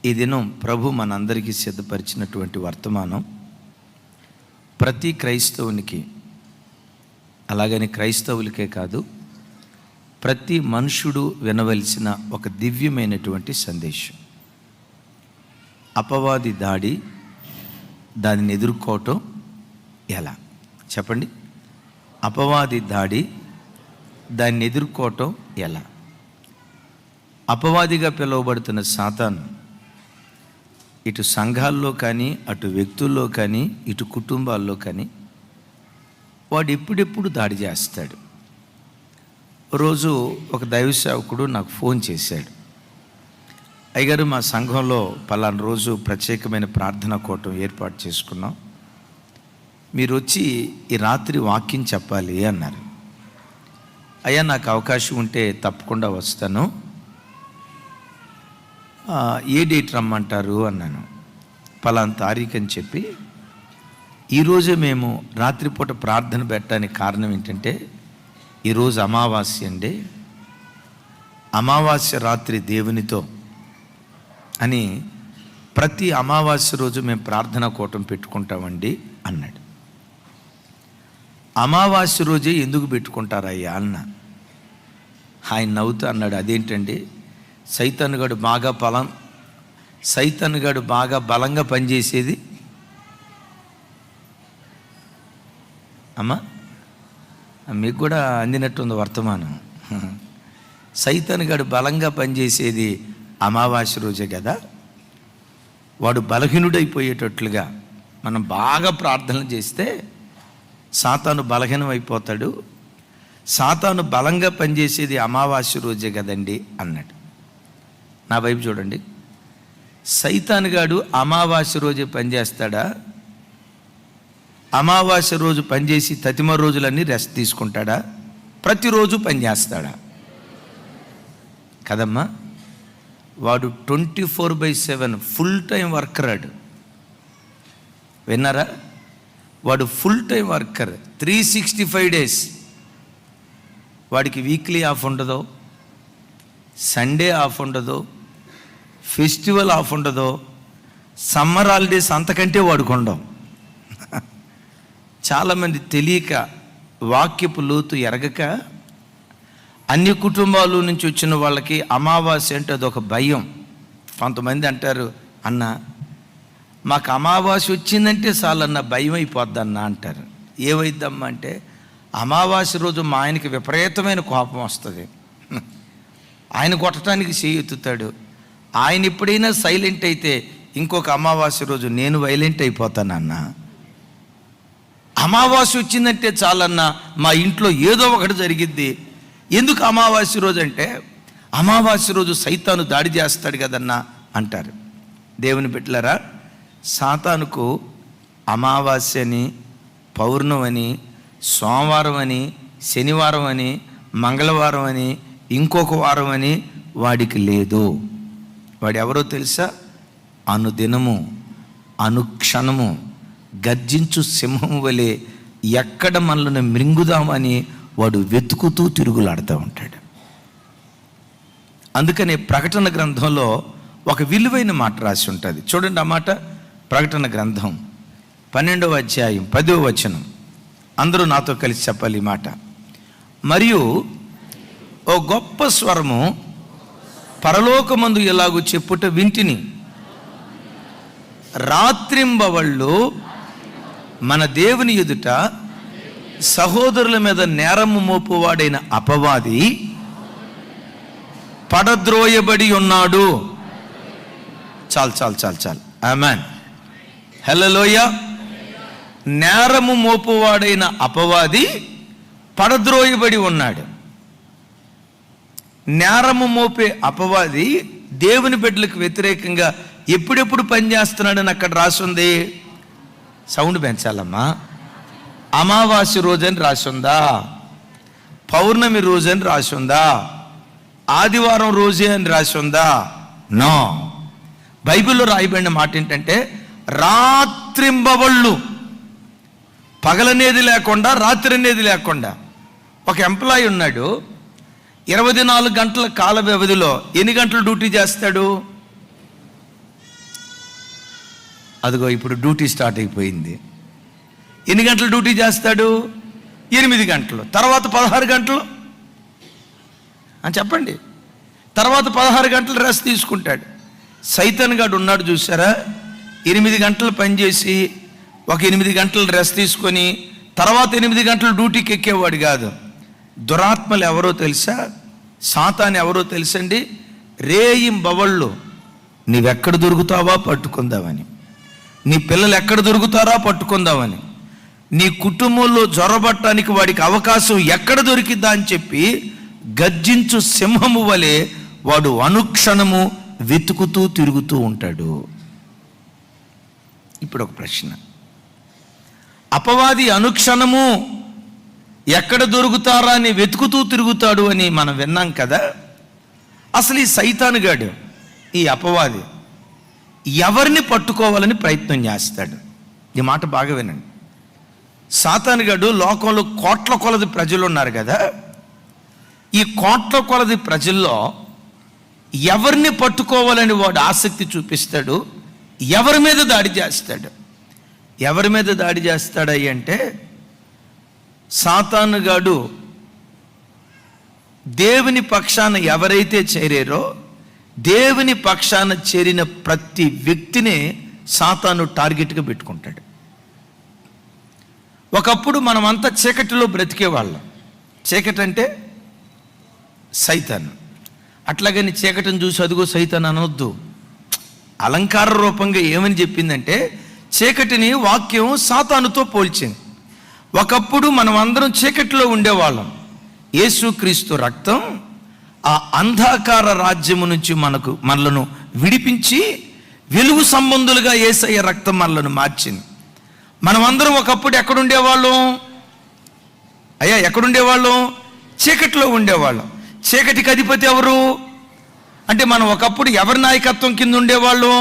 ఈ దినం ప్రభు మనందరికీ సిద్ధపరిచినటువంటి వర్తమానం ప్రతి క్రైస్తవునికి, అలాగని క్రైస్తవులకే కాదు, ప్రతి మనుషుడు వినవలసిన ఒక దివ్యమైనటువంటి సందేశం. అపవాది దాడి, దానిని ఎదుర్కోవటం ఎలా? చెప్పండి. అపవాది దాడి, దాన్ని ఎదుర్కోవటం ఎలా? అపవాదిగా పిలువబడుతున్న సాతాను ఇటు సంఘాల్లో కానీ, అటు వ్యక్తుల్లో కానీ, ఇటు కుటుంబాల్లో కానీ వాడు ఎప్పుడెప్పుడు దాడి చేస్తాడు. రోజు ఒక దైవ సేవకుడు నాకు ఫోన్ చేశాడు. అయ్యగారు, మా సంఘంలో పలానా రోజు ప్రత్యేకమైన ప్రార్థనా కూటం ఏర్పాటు చేసుకున్నాం, మీరు వచ్చి ఈ రాత్రి వాక్యం చెప్పాలి అన్నారు. అయ్యా, నాకు అవకాశం ఉంటే తప్పకుండా వస్తాను, ఏ డేట్ రమ్మంటారు అన్నాను. పలానా తారీఖు అని చెప్పి, ఈరోజే మేము రాత్రిపూట ప్రార్థన పెట్టడానికి కారణం ఏంటంటే, ఈరోజు అమావాస్య అండి, అమావాస్య రాత్రి దేవునితో అని ప్రతి అమావాస్య రోజు మేము ప్రార్థనా కూటం పెట్టుకుంటామండి అన్నాడు. అమావాస్య రోజే ఎందుకు పెట్టుకుంటారయ్యా అన్న. ఆయన నవ్వుతూ అన్నాడు, అదేంటండి, సైతానుగాడు బాగా బలంగా పనిచేసేది. అమ్మా, మీకు కూడా అందినట్టుంది వర్తమానం. సైతానుగాడు బలంగా పనిచేసేది అమావాస్య రోజే కదా. వాడు బలహీనుడైపోయేటట్లుగా మనం బాగా ప్రార్థనలు చేస్తే సాతాను బలహీనం అయిపోతాడు. సాతాను బలంగా పనిచేసేది అమావాస్య రోజే కదండి అన్నాడు. నా వైపు చూడండి. సైతానుగాడు అమావాస్య రోజే పనిచేస్తాడా? అమావాస్య రోజు పనిచేసి తతిమ రోజులన్నీ రెస్ట్ తీసుకుంటాడా? ప్రతిరోజు పనిచేస్తాడా? కదమ్మా. వాడు 24/7 ఫుల్ టైం వర్కర్. విన్నారా? వాడు ఫుల్ టైం వర్కర్. 365 days. వాడికి వీక్లీ ఆఫ్ ఉండదు, సండే ఆఫ్ ఉండదు, ఫెస్టివల్ ఆఫ్ ఉండదు, సమ్మర్ హాలిడేస్ అంతకంటే వాడుకుండం. చాలామంది తెలియక, వాక్యపు లోతు ఎరగక, అన్ని కుటుంబాల నుంచి వచ్చిన వాళ్ళకి అమావాస్య అంటే అదొక భయం. కొంతమంది అంటారు, అన్న మాకు అమావాస్య వచ్చిందంటే చాలన్న భయం అయిపోద్దన్న అంటారు. ఏమైద్దమ్మా అంటే, అమావాస్య రోజు మా ఆయనకి విపరీతమైన కోపం వస్తుంది, ఆయన కొట్టడానికి చేయుతాడు. ఆయన ఎప్పుడైనా సైలెంట్ అయితే ఇంకొక అమావాస్య రోజు నేను వైలెంట్ అయిపోతానన్న. అమావాస్య వచ్చిందంటే చాలన్నా మా ఇంట్లో ఏదో ఒకటి జరిగిద్ది. ఎందుకు అమావాస్య రోజు అంటే, అమావాస్య రోజు సైతాను దాడి చేస్తాడు కదన్నా అంటారు. దేవుని బిడ్డలారా, సాతానుకు అమావాస్య అని, పౌర్ణమని, సోమవారం అని, శనివారం అని, మంగళవారం అని, ఇంకొక వారం అని వాడికి లేదు. వాడు ఎవరో తెలుసా? అనుదినము, అనుక్షణము గర్జించు సింహం వలె ఎక్కడ మనల్ని మృంగుదామని వాడు వెతుకుతూ తిరుగులాడుతూ ఉంటాడు. అందుకనే ప్రకటన గ్రంథంలో ఒక విలువైన మాట రాసి ఉంటుంది. చూడండి ఆ మాట. ప్రకటన గ్రంథం 12వ అధ్యాయం 10వ వచనం. అందరూ నాతో కలిసి చెప్పాలి ఈ మాట. మరియు ఓ గొప్ప స్వరము పరలోకమందు ఎలాగూ చెప్పుట వింటిని, రాత్రింబవళ్ళు మన దేవుని ఎదుట సహోదరుల మీద నేరము మోపువాడైన అపవాది పడద్రోయబడి ఉన్నాడు. చాలు. ఆమేన్. హల్లెలూయా. నేరము మోపువాడైన అపవాది పడద్రోయబడి ఉన్నాడు. నేరము మోపే అపవాది దేవుని బిడ్డలకు వ్యతిరేకంగా ఎప్పుడెప్పుడు పనిచేస్తున్నాడని అక్కడ రాసుంది. సౌండ్ పెంచాలమ్మా. అమావాస్య రోజని రాసుందా? పౌర్ణమి రోజని రాసుందా? ఆదివారం రోజే అని రాసుందా? నో. బైబిల్లో రాయబడిన మాట ఏంటంటే, రాత్రింబవళ్ళు, పగలనేది లేకుండా రాత్రి అనేది లేకుండా. ఒక ఎంప్లాయీ ఉన్నాడు, 24 గంటల కాల వ్యవధిలో ఎన్ని గంటలు డ్యూటీ చేస్తాడు? అదిగో ఇప్పుడు డ్యూటీ స్టార్ట్ అయిపోయింది. ఎన్ని గంటలు డ్యూటీ చేస్తాడు? 8 గంటలు. తర్వాత 16 గంటలు అని చెప్పండి. తర్వాత 16 గంటలు రెస్ట్ తీసుకుంటాడు. సైతాన్ గాడు ఉన్నాడు చూసారా, 8 గంటలు పనిచేసి ఒక 8 గంటలు రెస్ట్ తీసుకొని తర్వాత 8 గంటలు డ్యూటీకి ఎక్కేవాడు కాదు. దురాత్మలు ఎవరో తెలుసా? సాతాను ఎవరో తెలుసండి? రేయింబవళ్ళు నీవెక్కడ దొరుకుతావా పట్టుకుందామని, నీ పిల్లలు ఎక్కడ దొరుకుతారా పట్టుకుందామని, నీ కుటుంబంలో జొరబట్టడానికి వాడికి అవకాశం ఎక్కడ దొరికిద్దా అని చెప్పి గర్జించు సింహము వలె వాడు అనుక్షణము వెతుకుతూ తిరుగుతూ ఉంటాడు. ఇప్పుడు ఒక ప్రశ్న, అపవాది అనుక్షణము ఎక్కడ దొరుకుతారా అని వెతుకుతూ తిరుగుతాడు అని మనం విన్నాం కదా. అసలు ఈ సైతాను గాడు, ఈ అపవాది ఎవరిని పట్టుకోవాలని ప్రయత్నం చేస్తాడు? ఈ మాట బాగా వినండి. సాతాను గాడు లోకంలో కోట్ల కొలది ప్రజలు ఉన్నారు కదా. ఈ కోట్ల కొలది ప్రజల్లో ఎవరిని పట్టుకోవాలని వాడు ఆసక్తి చూపిస్తాడు, ఎవరి మీద దాడి చేస్తాడు. ఎవరి మీద దాడి చేస్తాడయ్యి అంటే, సాతాను గాడు దేవుని పక్షాన ఎవరైతే చేరారో దేవుని పక్షాన చేరిన ప్రతి వ్యక్తిని సాతాను టార్గెట్గా పెట్టుకుంటాడు. ఒకప్పుడు మనమంతా చీకటిలో బ్రతికేవాళ్ళం. చీకటి అంటే సైతాను. అట్లాగని చీకటిని చూసి అదిగో సైతాన్ అనొద్దు. అలంకార రూపంగా ఏమని చెప్పిందంటే, చీకటిని వాక్యం సాతానుతో పోల్చింది. ఒకప్పుడు మనం అందరం చీకటిలో ఉండేవాళ్ళం. యేసుక్రీస్తు రక్తం ఆ అంధకార రాజ్యము నుంచి మనలను విడిపించి వెలుగు సంబంధులుగా యేసయ్య రక్తం మనలను మార్చింది. మనమందరం ఒకప్పుడు ఎక్కడుండేవాళ్ళం? అయ్యా ఎక్కడుండేవాళ్ళం? చీకటిలో ఉండేవాళ్ళం. చీకటికి అధిపతి ఎవరు అంటే, మనం ఒకప్పుడు ఎవరి నాయకత్వం కింద ఉండేవాళ్ళం?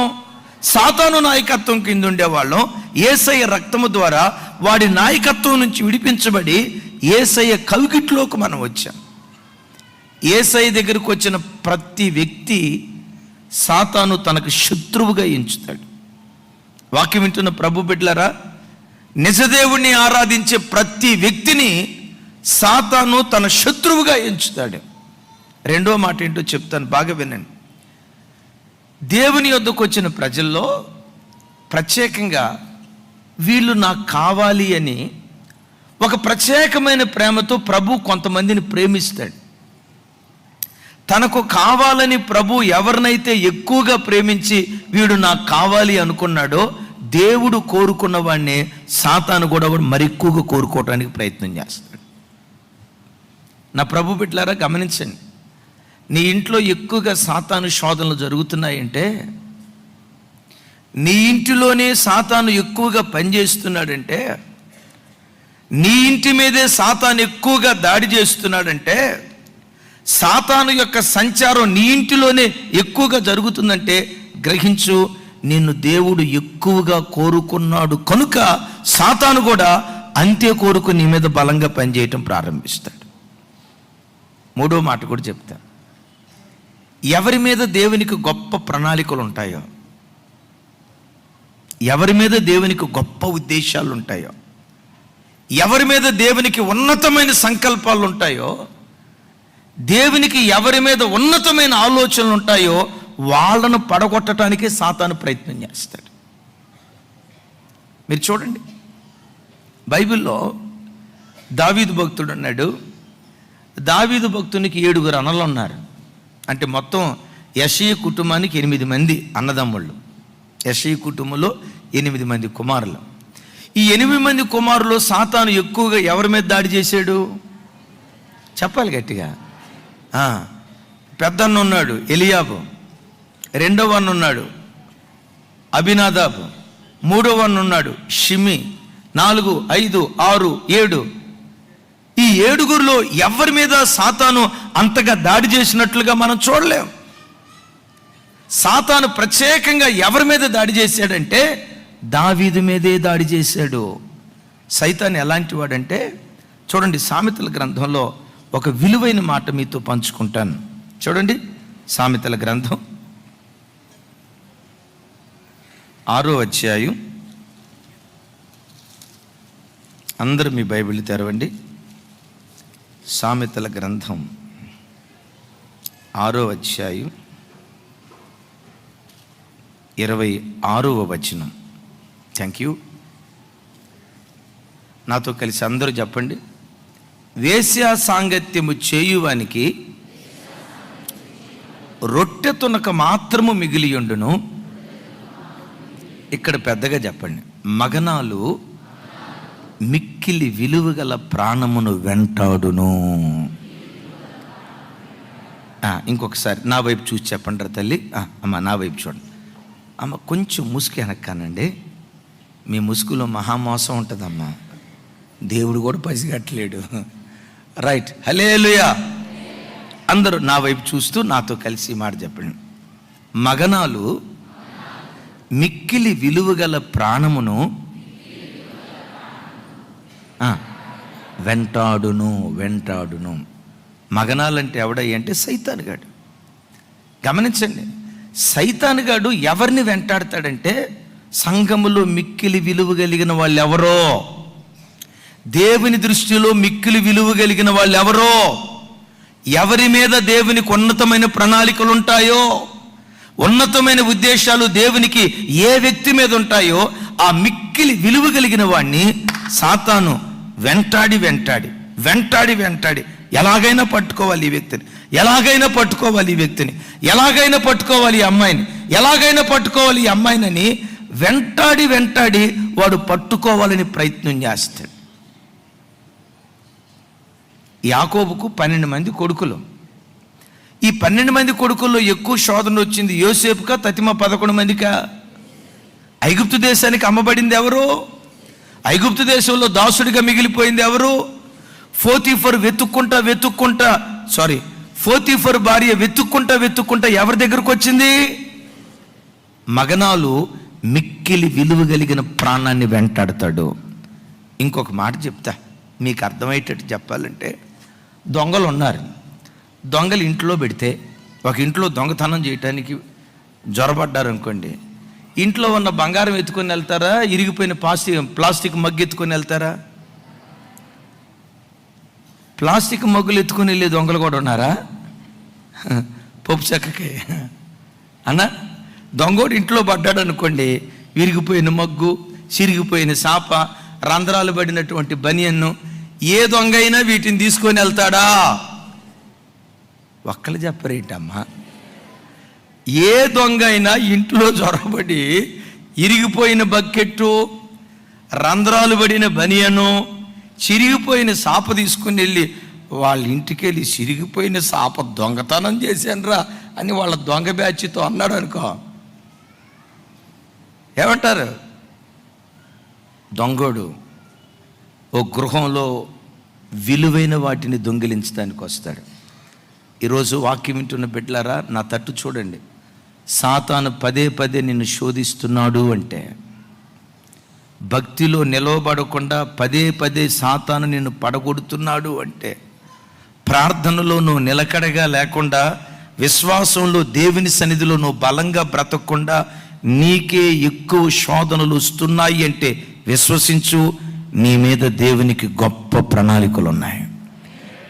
సాతాను నాయకత్వం కింద ఉండేవాళ్ళం. యేసయ్య రక్తము ద్వారా వాడి నాయకత్వం నుంచి విడిపించబడి యేసయ్య కవిగిట్లోకి మనం వచ్చాం. యేసయ్య దగ్గరకు వచ్చిన ప్రతి వ్యక్తి సాతాను తనకు శత్రువుగా ఎంచుతాడు. వాక్యం వింటున్న ప్రభు బిడ్డలారా, నిజదేవుణ్ణి ఆరాధించే ప్రతి వ్యక్తిని సాతాను తన శత్రువుగా ఎంచుతాడు. రెండో మాట ఏంటో చెప్తాను, బాగా వినండి. దేవుని యొద్దకు వచ్చిన ప్రజల్లో ప్రత్యేకంగా వీళ్ళు నాకు కావాలి అని ఒక ప్రత్యేకమైన ప్రేమతో ప్రభు కొంతమందిని ప్రేమిస్తాడు. తనకు కావాలని ప్రభు ఎవరినైతే ఎక్కువగా ప్రేమించి వీడు నాకు కావాలి అనుకున్నాడో, దేవుడు కోరుకున్న వాడిని సాతాను కూడా మరి ఎక్కువగా కోరుకోవడానికి ప్రయత్నం చేస్తాడు. నా ప్రభు బిడ్డలారా గమనించండి, నీ ఇంట్లో ఎక్కువగా సాతాను శోధనలు జరుగుతున్నాయంటే, నీ ఇంటిలోనే సాతాను ఎక్కువగా పనిచేస్తున్నాడంటే, నీ ఇంటి మీదే సాతాను ఎక్కువగా దాడి చేస్తున్నాడంటే, సాతాను యొక్క సంచారం నీ ఇంటిలోనే ఎక్కువగా జరుగుతుందంటే గ్రహించు, నిన్ను దేవుడు ఎక్కువగా కోరుకున్నాడు కనుక సాతాను కూడా అంతే కోరుకు నీ మీద బలంగా పనిచేయటం ప్రారంభిస్తాడు. మూడో మాట కూడా చెప్తాను. ఎవరి మీద దేవునికి గొప్ప ప్రణాళికలు ఉంటాయో, ఎవరి మీద దేవునికి గొప్ప ఉద్దేశాలు ఉంటాయో, ఎవరి మీద దేవునికి ఉన్నతమైన సంకల్పాలు ఉంటాయో, దేవునికి ఎవరి మీద ఉన్నతమైన ఆలోచనలు ఉంటాయో వాళ్ళను పడగొట్టడానికి సాతాను ప్రయత్నం చేస్తాడు. మీరు చూడండి, బైబిల్లో దావీదు భక్తుడు అన్నాడు. దావీదు భక్తునికి 7 అన్నలు ఉన్నారు. అంటే మొత్తం యెషయి కుటుంబానికి 8 మంది అన్నదమ్ముళ్ళు. యెషయి కుటుంబంలో 8 మంది కుమారులు. ఈ 8 మంది కుమారులు సాతాను ఎక్కువగా ఎవరి మీద దాడి చేశాడు? చెప్పాలి గట్టిగా. పెద్దన్న ఉన్నాడు ఎలియాబు, రెండవ అన్న ఉన్నాడు అబినాదాబు, మూడవ అన్న ఉన్నాడు షిమి, 4, 5, 6, 7. ఈ 7గురిలో ఎవరి మీద సాతాను అంతగా దాడి చేసినట్లుగా మనం చూడలేం. సాతాను ప్రత్యేకంగా ఎవరి మీద దాడి చేశాడంటే దావీదు మీదే దాడి చేశాడు. సైతాను ఎలాంటి వాడంటే, చూడండి, సామెతల గ్రంథంలో ఒక విలువైన మాట మీతో పంచుకుంటాను. చూడండి, సామెతల గ్రంథం 6వ అధ్యాయం, అందరూ మీ బైబిల్ తెరవండి. సామెతల గ్రంథం 6వ అధ్యాయం 26వ వచనం. Thank you. నాతో కలిసి అందరూ చెప్పండి. వేశ్యా సాంగత్యము చేయువానికి రొట్టె తునక మాత్రము మిగిలియుండును. ఇక్కడ పెద్దగా చెప్పండి. మగనాలు మిక్కిలి విలువగల ప్రాణమును వెంటాడును. ఇంకొకసారి నా వైపు చూసి చెప్పండి రా తల్లి. అమ్మ నా వైపు చూడండి. అమ్మ కొంచెం ముసుగు వెనక్కానండి. మీ ముసుగులో మహామోసం ఉంటుందమ్మా. దేవుడు కూడా పసిగట్టలేడు. రైట్, హల్లెలూయా. అందరూ నా వైపు చూస్తూ నాతో కలిసి మాట చెప్పండి. మగనాలు మిక్కిలి విలువగల ప్రాణమును వెంటాడును. వెంటాడును. మగనాలంటే ఎవడయ్య అంటే సైతానుగాడు. గమనించండి, సైతానుగాడు ఎవరిని వెంటాడతాడంటే సంఘములో మిక్కిలి విలువ కలిగిన వాళ్ళు ఎవరో, దేవుని దృష్టిలో మిక్కిలి విలువ కలిగిన వాళ్ళు ఎవరో, ఎవరి మీద దేవునికి ఉన్నతమైన ప్రణాళికలు ఉంటాయో, ఉన్నతమైన ఉద్దేశాలు దేవునికి ఏ వ్యక్తి మీద ఉంటాయో ఆ మిక్కిలి విలువ కలిగిన వాడిని సాతాను వెంటాడి వెంటాడి వెంటాడి వెంటాడి ఎలాగైనా పట్టుకోవాలి ఈ వ్యక్తిని, ఎలాగైనా పట్టుకోవాలి ఈ వ్యక్తిని, ఎలాగైనా పట్టుకోవాలి ఈ అమ్మాయిని, ఎలాగైనా పట్టుకోవాలి ఈ అమ్మాయినని వెంటాడి వెంటాడి వాడు పట్టుకోవాలని ప్రయత్నం చేస్తాడు. యాకోబుకు 12 మంది కొడుకులు. ఈ 12 మంది కొడుకుల్లో ఎక్కువ శోధన వచ్చింది యోసేపుకా, తతిమ 11 మందికా? ఐగుప్తు దేశానికి అమ్మబడింది ఎవరు? ఐగుప్తు దేశంలో దాసుడిగా మిగిలిపోయింది ఎవరు? పోతీఫర్ పోతీఫర్ భార్య వెతుక్కుంటా ఎవరి దగ్గరకు వచ్చింది? మగనాలు మిక్కిలి విలువ కలిగిన ప్రాణాన్ని వెంటాడతాడు. ఇంకొక మాట చెప్తా మీకు అర్థమయ్యేటట్టు చెప్పాలంటే, దొంగలు ఉన్నారు. దొంగలు ఇంట్లో పెడితే, ఒక ఇంట్లో దొంగతనం చేయటానికి జ్వరపడ్డారు అనుకోండి, ఇంట్లో ఉన్న బంగారం ఎత్తుకొని వెళ్తారా, ఇరిగిపోయిన ప్లాస్టిక్ మగ్గు ఎత్తుకొని వెళ్తారా? ప్లాస్టిక్ మగ్గులు ఎత్తుకొని వెళ్ళే దొంగలు కూడా ఉన్నారా? పప్పు చెక్కకి అన్న దొంగోడు ఇంట్లో పడ్డాడు అనుకోండి, విరిగిపోయిన మగ్గు, చిరిగిపోయిన సాప, రంధ్రాలు పడినటువంటి బనియన్ను, ఏ దొంగ అయినా వీటిని తీసుకొని వెళ్తాడా? ఒక్కలు చెప్పరేంటమ్మా? ఏ దొంగ అయినా ఇంట్లో జ్వరపడి ఇరిగిపోయిన బకెట్టు, రంధ్రాలు పడిన బనియను, చిరిగిపోయిన సాప తీసుకుని వెళ్ళి వాళ్ళ ఇంటికి వెళ్ళి చిరిగిపోయిన సాప దొంగతనం చేశానురా అని వాళ్ళ దొంగ బ్యాచ్తో అన్నాడు అనుకో, ఏమంటారు? దొంగోడు ఓ గృహంలో విలువైన వాటిని దొంగిలించడానికి వస్తాడు. ఈరోజు వాక్యం వింటున్న బిడ్డలారా, నా తట్టు చూడండి. సాతాను పదే పదే నిన్ను శోధిస్తున్నాడు అంటే, భక్తిలో నిలవబడకుండా పదే పదే సాతాను నిన్ను పడగొడుతున్నాడు అంటే, ప్రార్థనలో నువ్వు నిలకడగా లేకుండా, విశ్వాసంలో దేవుని సన్నిధిలో నువ్వు బలంగా బ్రతకకుండా నీకే ఎక్కువ శోధనలు వస్తున్నాయి అంటే విశ్వసించు, నీ మీద దేవునికి గొప్ప ప్రణాళికలు ఉన్నాయి.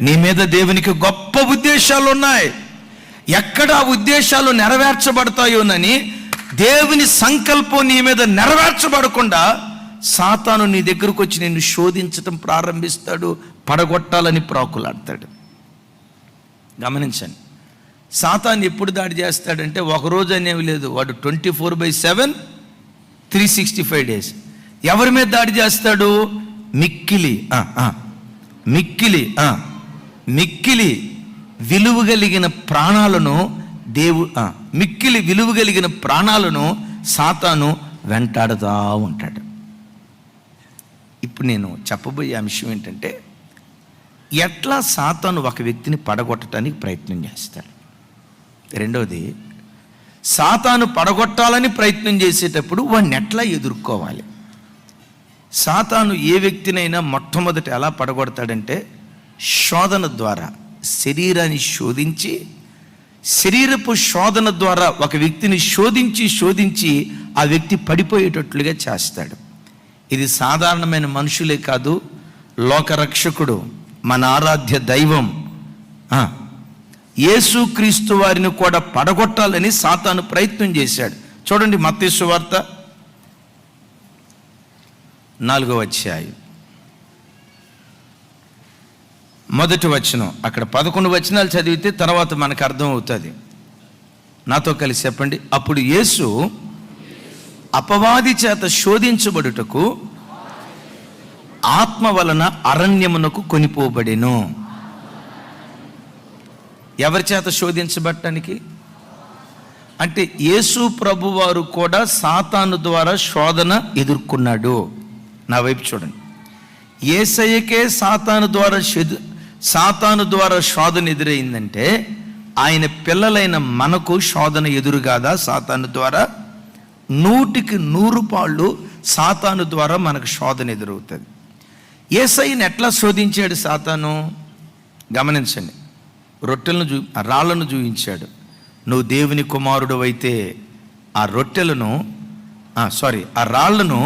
నీ మీద దేవునికి గొప్ప ఉద్దేశాలు ఉన్నాయి. ఎక్కడ ఆ ఉద్దేశాలు నెరవేర్చబడతాయోనని దేవుని సంకల్పం నీ మీద నెరవేర్చబడకుండా సాతాను నీ దగ్గరకు వచ్చి నిన్ను శోధించటం ప్రారంభిస్తాడు, పడగొట్టాలని ప్రాకులాడతాడు. గమనించండి, సాతాను ఎప్పుడు దాడి చేస్తాడంటే ఒకరోజు అనేవి లేదు, వాడు 24/7 365 days. ఎవరి మీద దాడి చేస్తాడు? మిక్కిలి విలువ కలిగిన ప్రాణాలను మిక్కిలి విలువ కలిగిన ప్రాణాలను సాతాను వెంటాడుతూ ఉంటాడు. ఇప్పుడు నేను చెప్పబోయే అంశం ఏంటంటే, ఎట్లా సాతాను ఒక వ్యక్తిని పడగొట్టడానికి ప్రయత్నం చేస్తాడు. రెండవది, సాతాను పడగొట్టాలని ప్రయత్నం చేసేటప్పుడు వాడిని ఎట్లా ఎదుర్కోవాలి. సాతాను ఏ వ్యక్తినైనా మొట్టమొదట ఎలా పడగొడతాడంటే, శోధన ద్వారా, శరీరాన్ని శోధించి, శరీరపు శోధన ద్వారా ఒక వ్యక్తిని శోధించి ఆ వ్యక్తి పడిపోయేటట్లుగా చేస్తాడు. ఇది సాధారణమైన మనుషులే కాదు, లోకరక్షకుడు, మన ఆరాధ్య దైవం యేసుక్రీస్తు వారిని కూడా పడగొట్టాలని సాతాను ప్రయత్నం చేశాడు. చూడండి, మత్తయి సువార్త 4వ అధ్యాయం 1వ వచనం. అక్కడ 11 వచనాలు చదివితే తర్వాత మనకు అర్థం అవుతుంది. నాతో కలిసి చెప్పండి. అప్పుడు యేసు అపవాది చేత శోధించబడుటకు ఆత్మ వలన అరణ్యమునకు కొనిపోబడెను. ఎవరి చేత శోధించబడటానికి? అంటే యేసు ప్రభు వారు కూడా సాతాను ద్వారా శోధన ఎదుర్కొన్నాడు. నా వైపు చూడండి. యేసయ్యకే సాతాను ద్వారా శోధన ఎదురైందంటే ఆయన పిల్లలైన మనకు శోధన ఎదురు కాదా? సాతాను ద్వారా 100కి 100 పాళ్ళు సాతాను ద్వారా మనకు శోధన ఎదురవుతుంది. యేసయ్యని ఎట్లా శోధించాడు సాతాను? గమనించండి. రాళ్లను చూపించాడు. నువ్వు దేవుని కుమారుడు అయితే ఆ రాళ్లను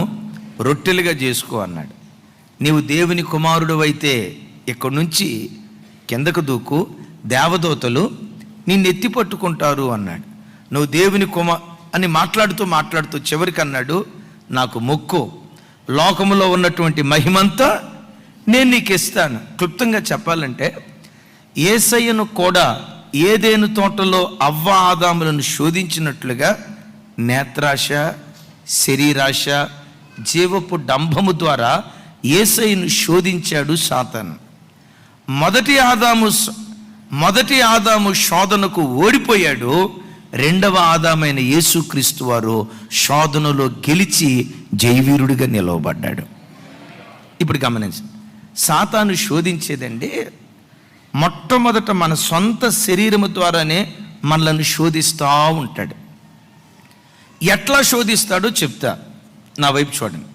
రొట్టెలుగా చేసుకో అన్నాడు. నీవు దేవుని కుమారుడు అయితే ఇక్కడి నుంచి కిందకు దూకు, దేవదూతలు నిన్ను ఎత్తి పట్టుకుంటారు అన్నాడు. నువ్వు దేవుని అని మాట్లాడుతూ చివరికి అన్నాడు, నాకు మొక్కు, లోకములో ఉన్నటువంటి మహిమంతా నేను నీకు ఇస్తాను. క్లుప్తంగా చెప్పాలంటే యేసయ్యను కూడా ఏదెను తోటలో అవ్వ ఆదాములను శోధించినట్లుగా నేత్రాశ, శరీరాశ, జీవపు డంభము ద్వారా యేసయ్యను శోధించాడు సాతాను. మొదటి ఆదాము శోధనకు ఓడిపోయాడు. 2వ ఆదామైన యేసుక్రీస్తు వారు శోధనలో గెలిచి జయవీరుడిగా నిలవబడ్డాడు. ఇప్పుడు గమనించండి, సాతాను శోధించేదండి మొట్టమొదట మన సొంత శరీరము ద్వారానే మనల్ని శోధిస్తూ ఉంటాడు. ఎట్లా శోధిస్తాడో చెప్తా. నా వైపు చూడండి.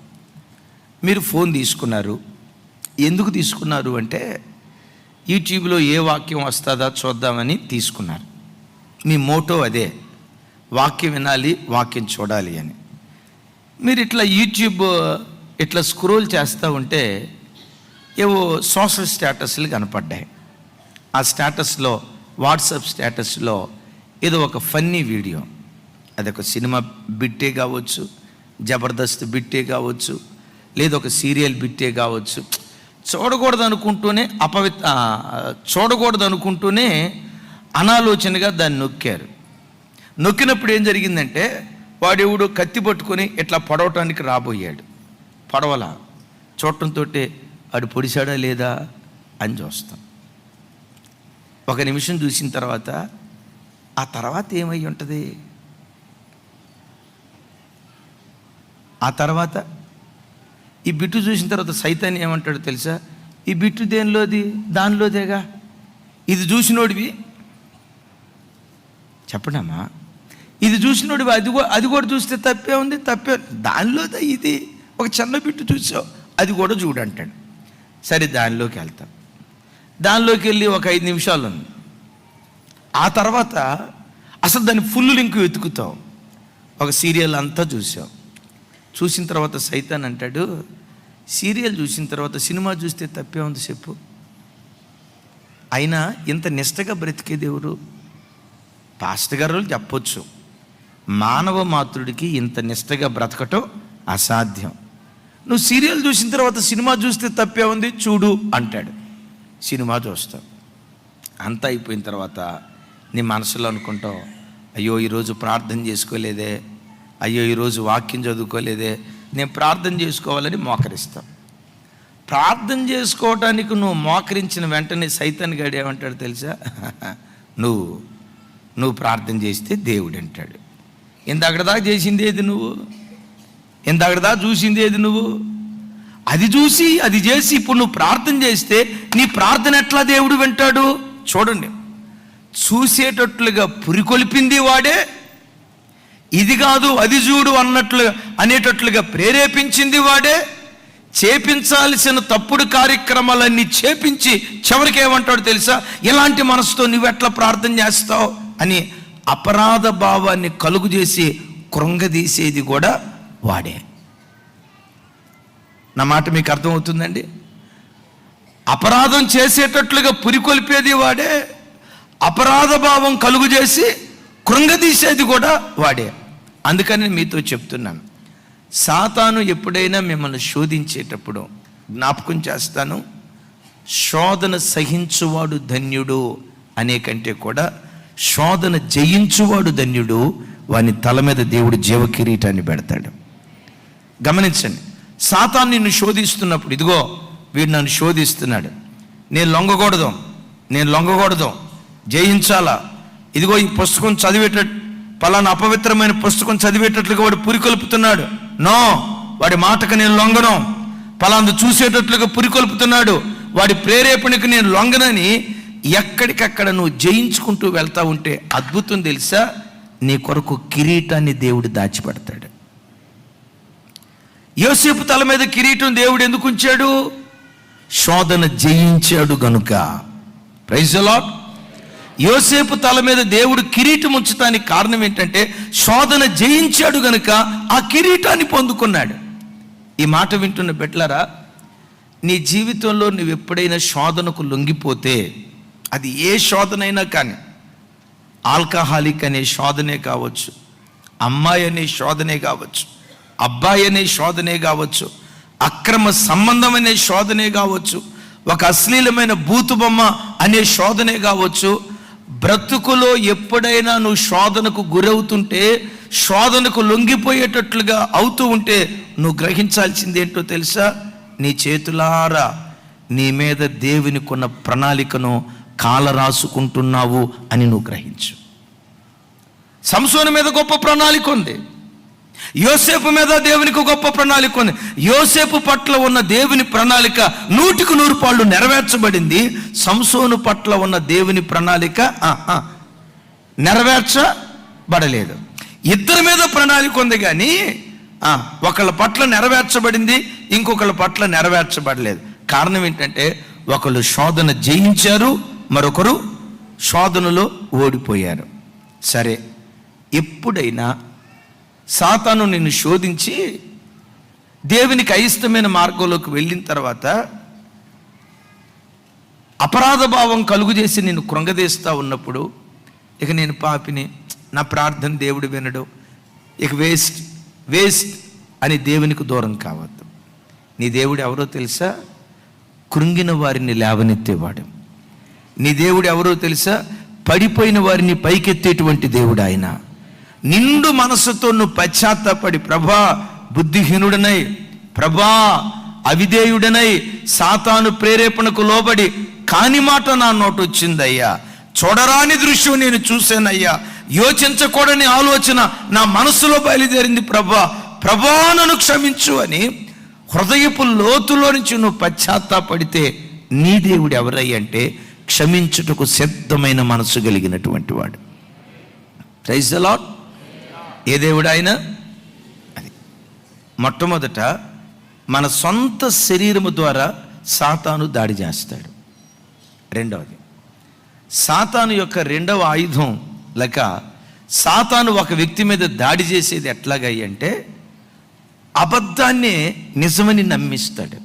మీరు ఫోన్ తీసుకున్నారు. ఎందుకు తీసుకున్నారు అంటే యూట్యూబ్లో ఏ వాక్యం వస్తుందా చూద్దామని తీసుకున్నారు. మీ మోటో అదే, వాక్యం వినాలి, వాక్యం చూడాలి అని. మీరు ఇట్లా యూట్యూబ్ ఇట్లా స్క్రోల్ చేస్తూ ఉంటే ఏవో సోషల్ స్టేటస్లు కనపడ్డాయి. ఆ స్టేటస్లో, వాట్సాప్ స్టేటస్లో ఏదో ఒక ఫన్నీ వీడియో, అదొక సినిమా బిట్టే కావచ్చు, జబర్దస్త్ బిట్టే కావచ్చు, లేదా ఒక సీరియల్ బిట్టే కావచ్చు. చూడకూడదు అనుకుంటూనే అనాలోచనగా దాన్ని నొక్కారు. నొక్కినప్పుడు ఏం జరిగిందంటే వాడెవడు కత్తి పట్టుకొని ఇట్లా పొడవటానికి రాబోయాడు. పొడవలా, చూడటంతో వాడు పొడిచాడా లేదా అని చూస్తాం. 1 నిమిషం చూసిన తర్వాత ఆ తర్వాత ఏమై ఉంటుంది? ఆ తర్వాత ఈ బిట్టు చూసిన తర్వాత సైతాన్ ఏమంటాడు తెలుసా? ఈ బిట్టు దేనిలోది? దానిలోదేగా. ఇది చూసినోడివి చెప్పడమ్మా, ఇది చూసినోడివి అది కూడా చూస్తే తప్పే ఉంది, తప్పే దానిలోదే. ఇది ఒక చిన్న బిట్టు చూసావు, అది కూడా చూడంటాడు. సరే, దానిలోకి వెళ్తాం. దానిలోకి వెళ్ళి ఒక 5 నిమిషాలు ఉంది. ఆ తర్వాత అసలు దాన్ని ఫుల్ లింక్ వెతుకుతావు. ఒక సీరియల్ అంతా చూసావు. చూసిన తర్వాత సైతాన్ అంటాడు, సీరియల్ చూసిన తర్వాత సినిమా చూస్తే తప్పే ఉంది చెప్పు. అయినా ఇంత నిష్టగా బ్రతికేది ఎవరు? పాస్టర్ గారు చెప్పొచ్చు, మానవ మాతృడికి ఇంత నిష్టగా బ్రతకటం అసాధ్యం. నువ్వు సీరియల్ చూసిన తర్వాత సినిమా చూస్తే తప్పే ఉంది చూడు అంటాడు. సినిమా చూస్తావు. అంతా అయిపోయిన తర్వాత నీ మనసులో అనుకుంటావు, అయ్యో ఈరోజు ప్రార్థన చేసుకోలేదే, అయ్యో ఈరోజు వాక్యం చదువుకోలేదే, నేను ప్రార్థన చేసుకోవాలని మోకరిస్తావు. ప్రార్థన చేసుకోవటానికి నువ్వు మోకరించిన వెంటనే సైతాన్ గాడు ఏమంటాడు తెలుసా? నువ్వు ప్రార్థన చేస్తే దేవుడు అంటాడు. ఇందాకదా చేసింది ఏది నువ్వు? ఇందాకదా చూసింది ఏది నువ్వు? అది చూసి అది చేసి ఇప్పుడు నువ్వు ప్రార్థన చేస్తే నీ ప్రార్థన ఎట్లా దేవుడు వింటాడు? చూడండి, చూసేటట్లుగా పురికొల్పింది వాడే, ఇది కాదు అది చూడు అనేటట్లుగా ప్రేరేపించింది వాడే, చేపించాల్సిన తప్పుడు కార్యక్రమాలన్నీ చేపించి చివరికి ఏమంటాడు తెలుసా? ఇలాంటి మనసుతో నువ్వు ఎట్లా ప్రార్థన చేస్తావు అని అపరాధ భావాన్ని కలుగు చేసి కృంగదీసేది కూడా వాడే. నా మాట మీకు అర్థమవుతుందండి? అపరాధం చేసేటట్లుగా పురికొల్పేది వాడే, అపరాధ భావం కలుగు చేసి కృంగదీసేది కూడా వాడే. అందుకని మీతో చెప్తున్నాను, సాతాను ఎప్పుడైనా మిమ్మల్ని శోధించేటప్పుడు జ్ఞాపకం చేస్తాను, శోధన సహించువాడు ధన్యుడు అనే కంటే కూడా శోధన జయించువాడు ధన్యుడు. వాని తల మీద దేవుడు జీవ కిరీటాన్ని పెడతాడు. గమనించండి, సాతాను నిన్ను శోధిస్తున్నప్పుడు, ఇదిగో వీడు నన్ను శోధిస్తున్నాడు, నేను లొంగకూడదు, జయించాలా, ఇదిగో ఈ పుస్తకం చదివేటట్టు, పలానా అపవిత్రమైన పుస్తకం చదివేటట్లుగా వాడు పురికొల్పుతున్నాడు, నో, వాడి మాటకు నేను లొంగను, పలాందు చూసేటట్లుగా పురికొల్పుతున్నాడు, వాడి ప్రేరేపణకు నేను లొంగనని ఎక్కడికక్కడ నువ్వు జయించుకుంటూ వెళ్తా ఉంటే అద్భుతం తెలుసా, నీ కొరకు కిరీటాన్ని దేవుడు దాచిపెడతాడు. యోసేపు తల మీద కిరీటం దేవుడు ఎందుకు ఉంచాడు? శోధన జయించాడు గనుక. Praise the Lord. యోసేపు తల మీద దేవుడు కిరీటం ఉంచడానికి కారణం ఏంటంటే శోధన జయించాడు గనుక ఆ కిరీటాన్ని పొందుకున్నాడు. ఈ మాట వింటున్న బిడ్డలారా, నీ జీవితంలో నువ్వు ఎప్పుడైనా శోధనకు లొంగిపోతే, అది ఏ శోధనైనా కానీ, ఆల్కహాలిక్ అనే శోధనే కావచ్చు, అమ్మాయి అనే శోధనే కావచ్చు, అబ్బాయి అనే శోధనే కావచ్చు, అక్రమ సంబంధం అనే శోధనే కావచ్చు, ఒక అశ్లీలమైన బూతు బొమ్మ అనే శోధనే కావచ్చు, బ్రతుకులో ఎప్పుడైనా నువ్వు శోధనకు గురవుతుంటే, శోధనకు లొంగిపోయేటట్లుగా అవుతూ ఉంటే నువ్వు గ్రహించాల్సింది ఏంటో తెలుసా? నీ చేతులారా నీ మీద దేవునికున్న ప్రణాళికను కాల రాసుకుంటున్నావు అని నువ్వు గ్రహించు. సంసోను మీద గొప్ప ప్రణాళిక ఉంది, యోసేపు మీద దేవునికి గొప్ప ప్రణాళిక ఉంది. యోసేపు పట్ల ఉన్న దేవుని ప్రణాళిక 100% నెరవేర్చబడింది. సంసోను పట్ల ఉన్న దేవుని ప్రణాళిక నెరవేర్చబడలేదు. ఇద్దరి మీద ప్రణాళిక ఉంది, కానీ ఒకళ్ళ పట్ల నెరవేర్చబడింది, ఇంకొకళ్ళ పట్ల నెరవేర్చబడలేదు. కారణం ఏంటంటే ఒకళ్ళు శోధన జయించారు, మరొకరు శోధనలో ఓడిపోయారు. సరే, ఎప్పుడైనా సాతాను నిన్ను శోధించి దేవునికి అయిష్టమైన మార్గంలోకి వెళ్ళిన తర్వాత అపరాధ భావం కలుగు చేసి నిన్ను కృంగదీస్తూ ఉన్నప్పుడు, ఇక నేను పాపిని, నా ప్రార్థన దేవుడు వినడు, ఇక వేస్ట్ అని దేవునికి దూరం కావద్దు. నీ దేవుడు ఎవరో తెలుసా? కృంగిన వారిని లేవనెత్తేవాడు. నీ దేవుడు ఎవరో తెలుసా? పడిపోయిన వారిని పైకెత్తేటువంటి దేవుడు ఆయన. నిండు మనసుతో నువ్వు పశ్చాత్తాపడి, ప్రభా బుద్ధిహీనుడనై, ప్రభా అవిధేయుడనై, సాతాను ప్రేరేపణకు లోబడి కాని మాట నా నోట వచ్చిందయ్యా, చూడరాని దృశ్యం నేను చూశానయ్యా, యోచించకూడని ఆలోచన నా మనసులో బయలుదేరింది, ప్రభా నన్ను క్షమించు అని హృదయపు లోతులో నుంచి నువ్వు పశ్చాత్తాపడితే నీ దేవుడు ఎవరయ్య అంటే క్షమించుటకు సిద్ధమైన మనసు కలిగినటువంటి వాడు. Praise the lord. ఏ దేవుడు ఆయన? అది మొట్టమొదట మన సొంత శరీరము ద్వారా సాతాను దాడి చేస్తాడు. రెండవది, సాతాను యొక్క రెండవ ఆయుధం లేక సాతాను ఒక వ్యక్తి మీద దాడి చేసేది ఎట్లాగయ్యి అంటే అబద్ధాన్ని నిజమని నమ్మిస్తాడు,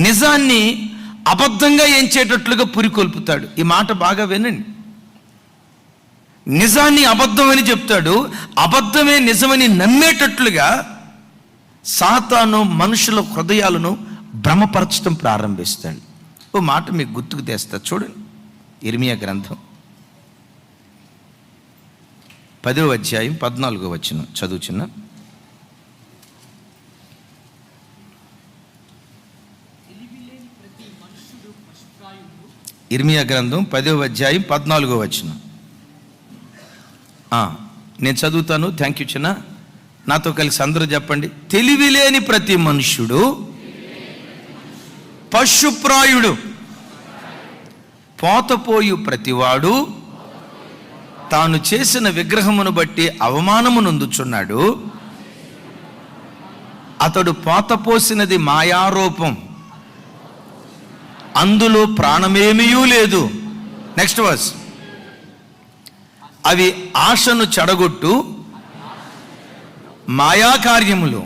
నిజాన్ని అబద్ధంగా ఎంచేటట్లుగా పురికొల్పుతాడు. ఈ మాట బాగా వినండి. నిజాన్ని అబద్ధమని చెప్తాడు, అబద్ధమే నిజమని నమ్మేటట్లుగా సాతాను మనుషుల హృదయాలను భ్రమపరచడం ప్రారంభిస్తాడు. ఓ మాట మీకు గుర్తుకు తెస్తా, చూడండి. ఇర్మియా గ్రంథం 10వ అధ్యాయం 14వ వచనం చదువుచున్నా. ఇర్మియా గ్రంథం 10వ అధ్యాయం 14వ వచనం. నేను చదువుతాను. థ్యాంక్ యూ చిన్న. నాతో కలిసి అందరూ చెప్పండి. తెలివిలేని ప్రతి మనుష్యుడు పశుప్రాయుడు, పోతపోయు ప్రతివాడు తాను చేసిన విగ్రహమును బట్టి అవమానము నొందుచున్నాడు. అతడు పోతపోసినది మాయారూపం, అందులో ప్రాణమేమీయూ లేదు. Next verse. అవి ఆశను చెడగొట్టు మాయా కార్యములు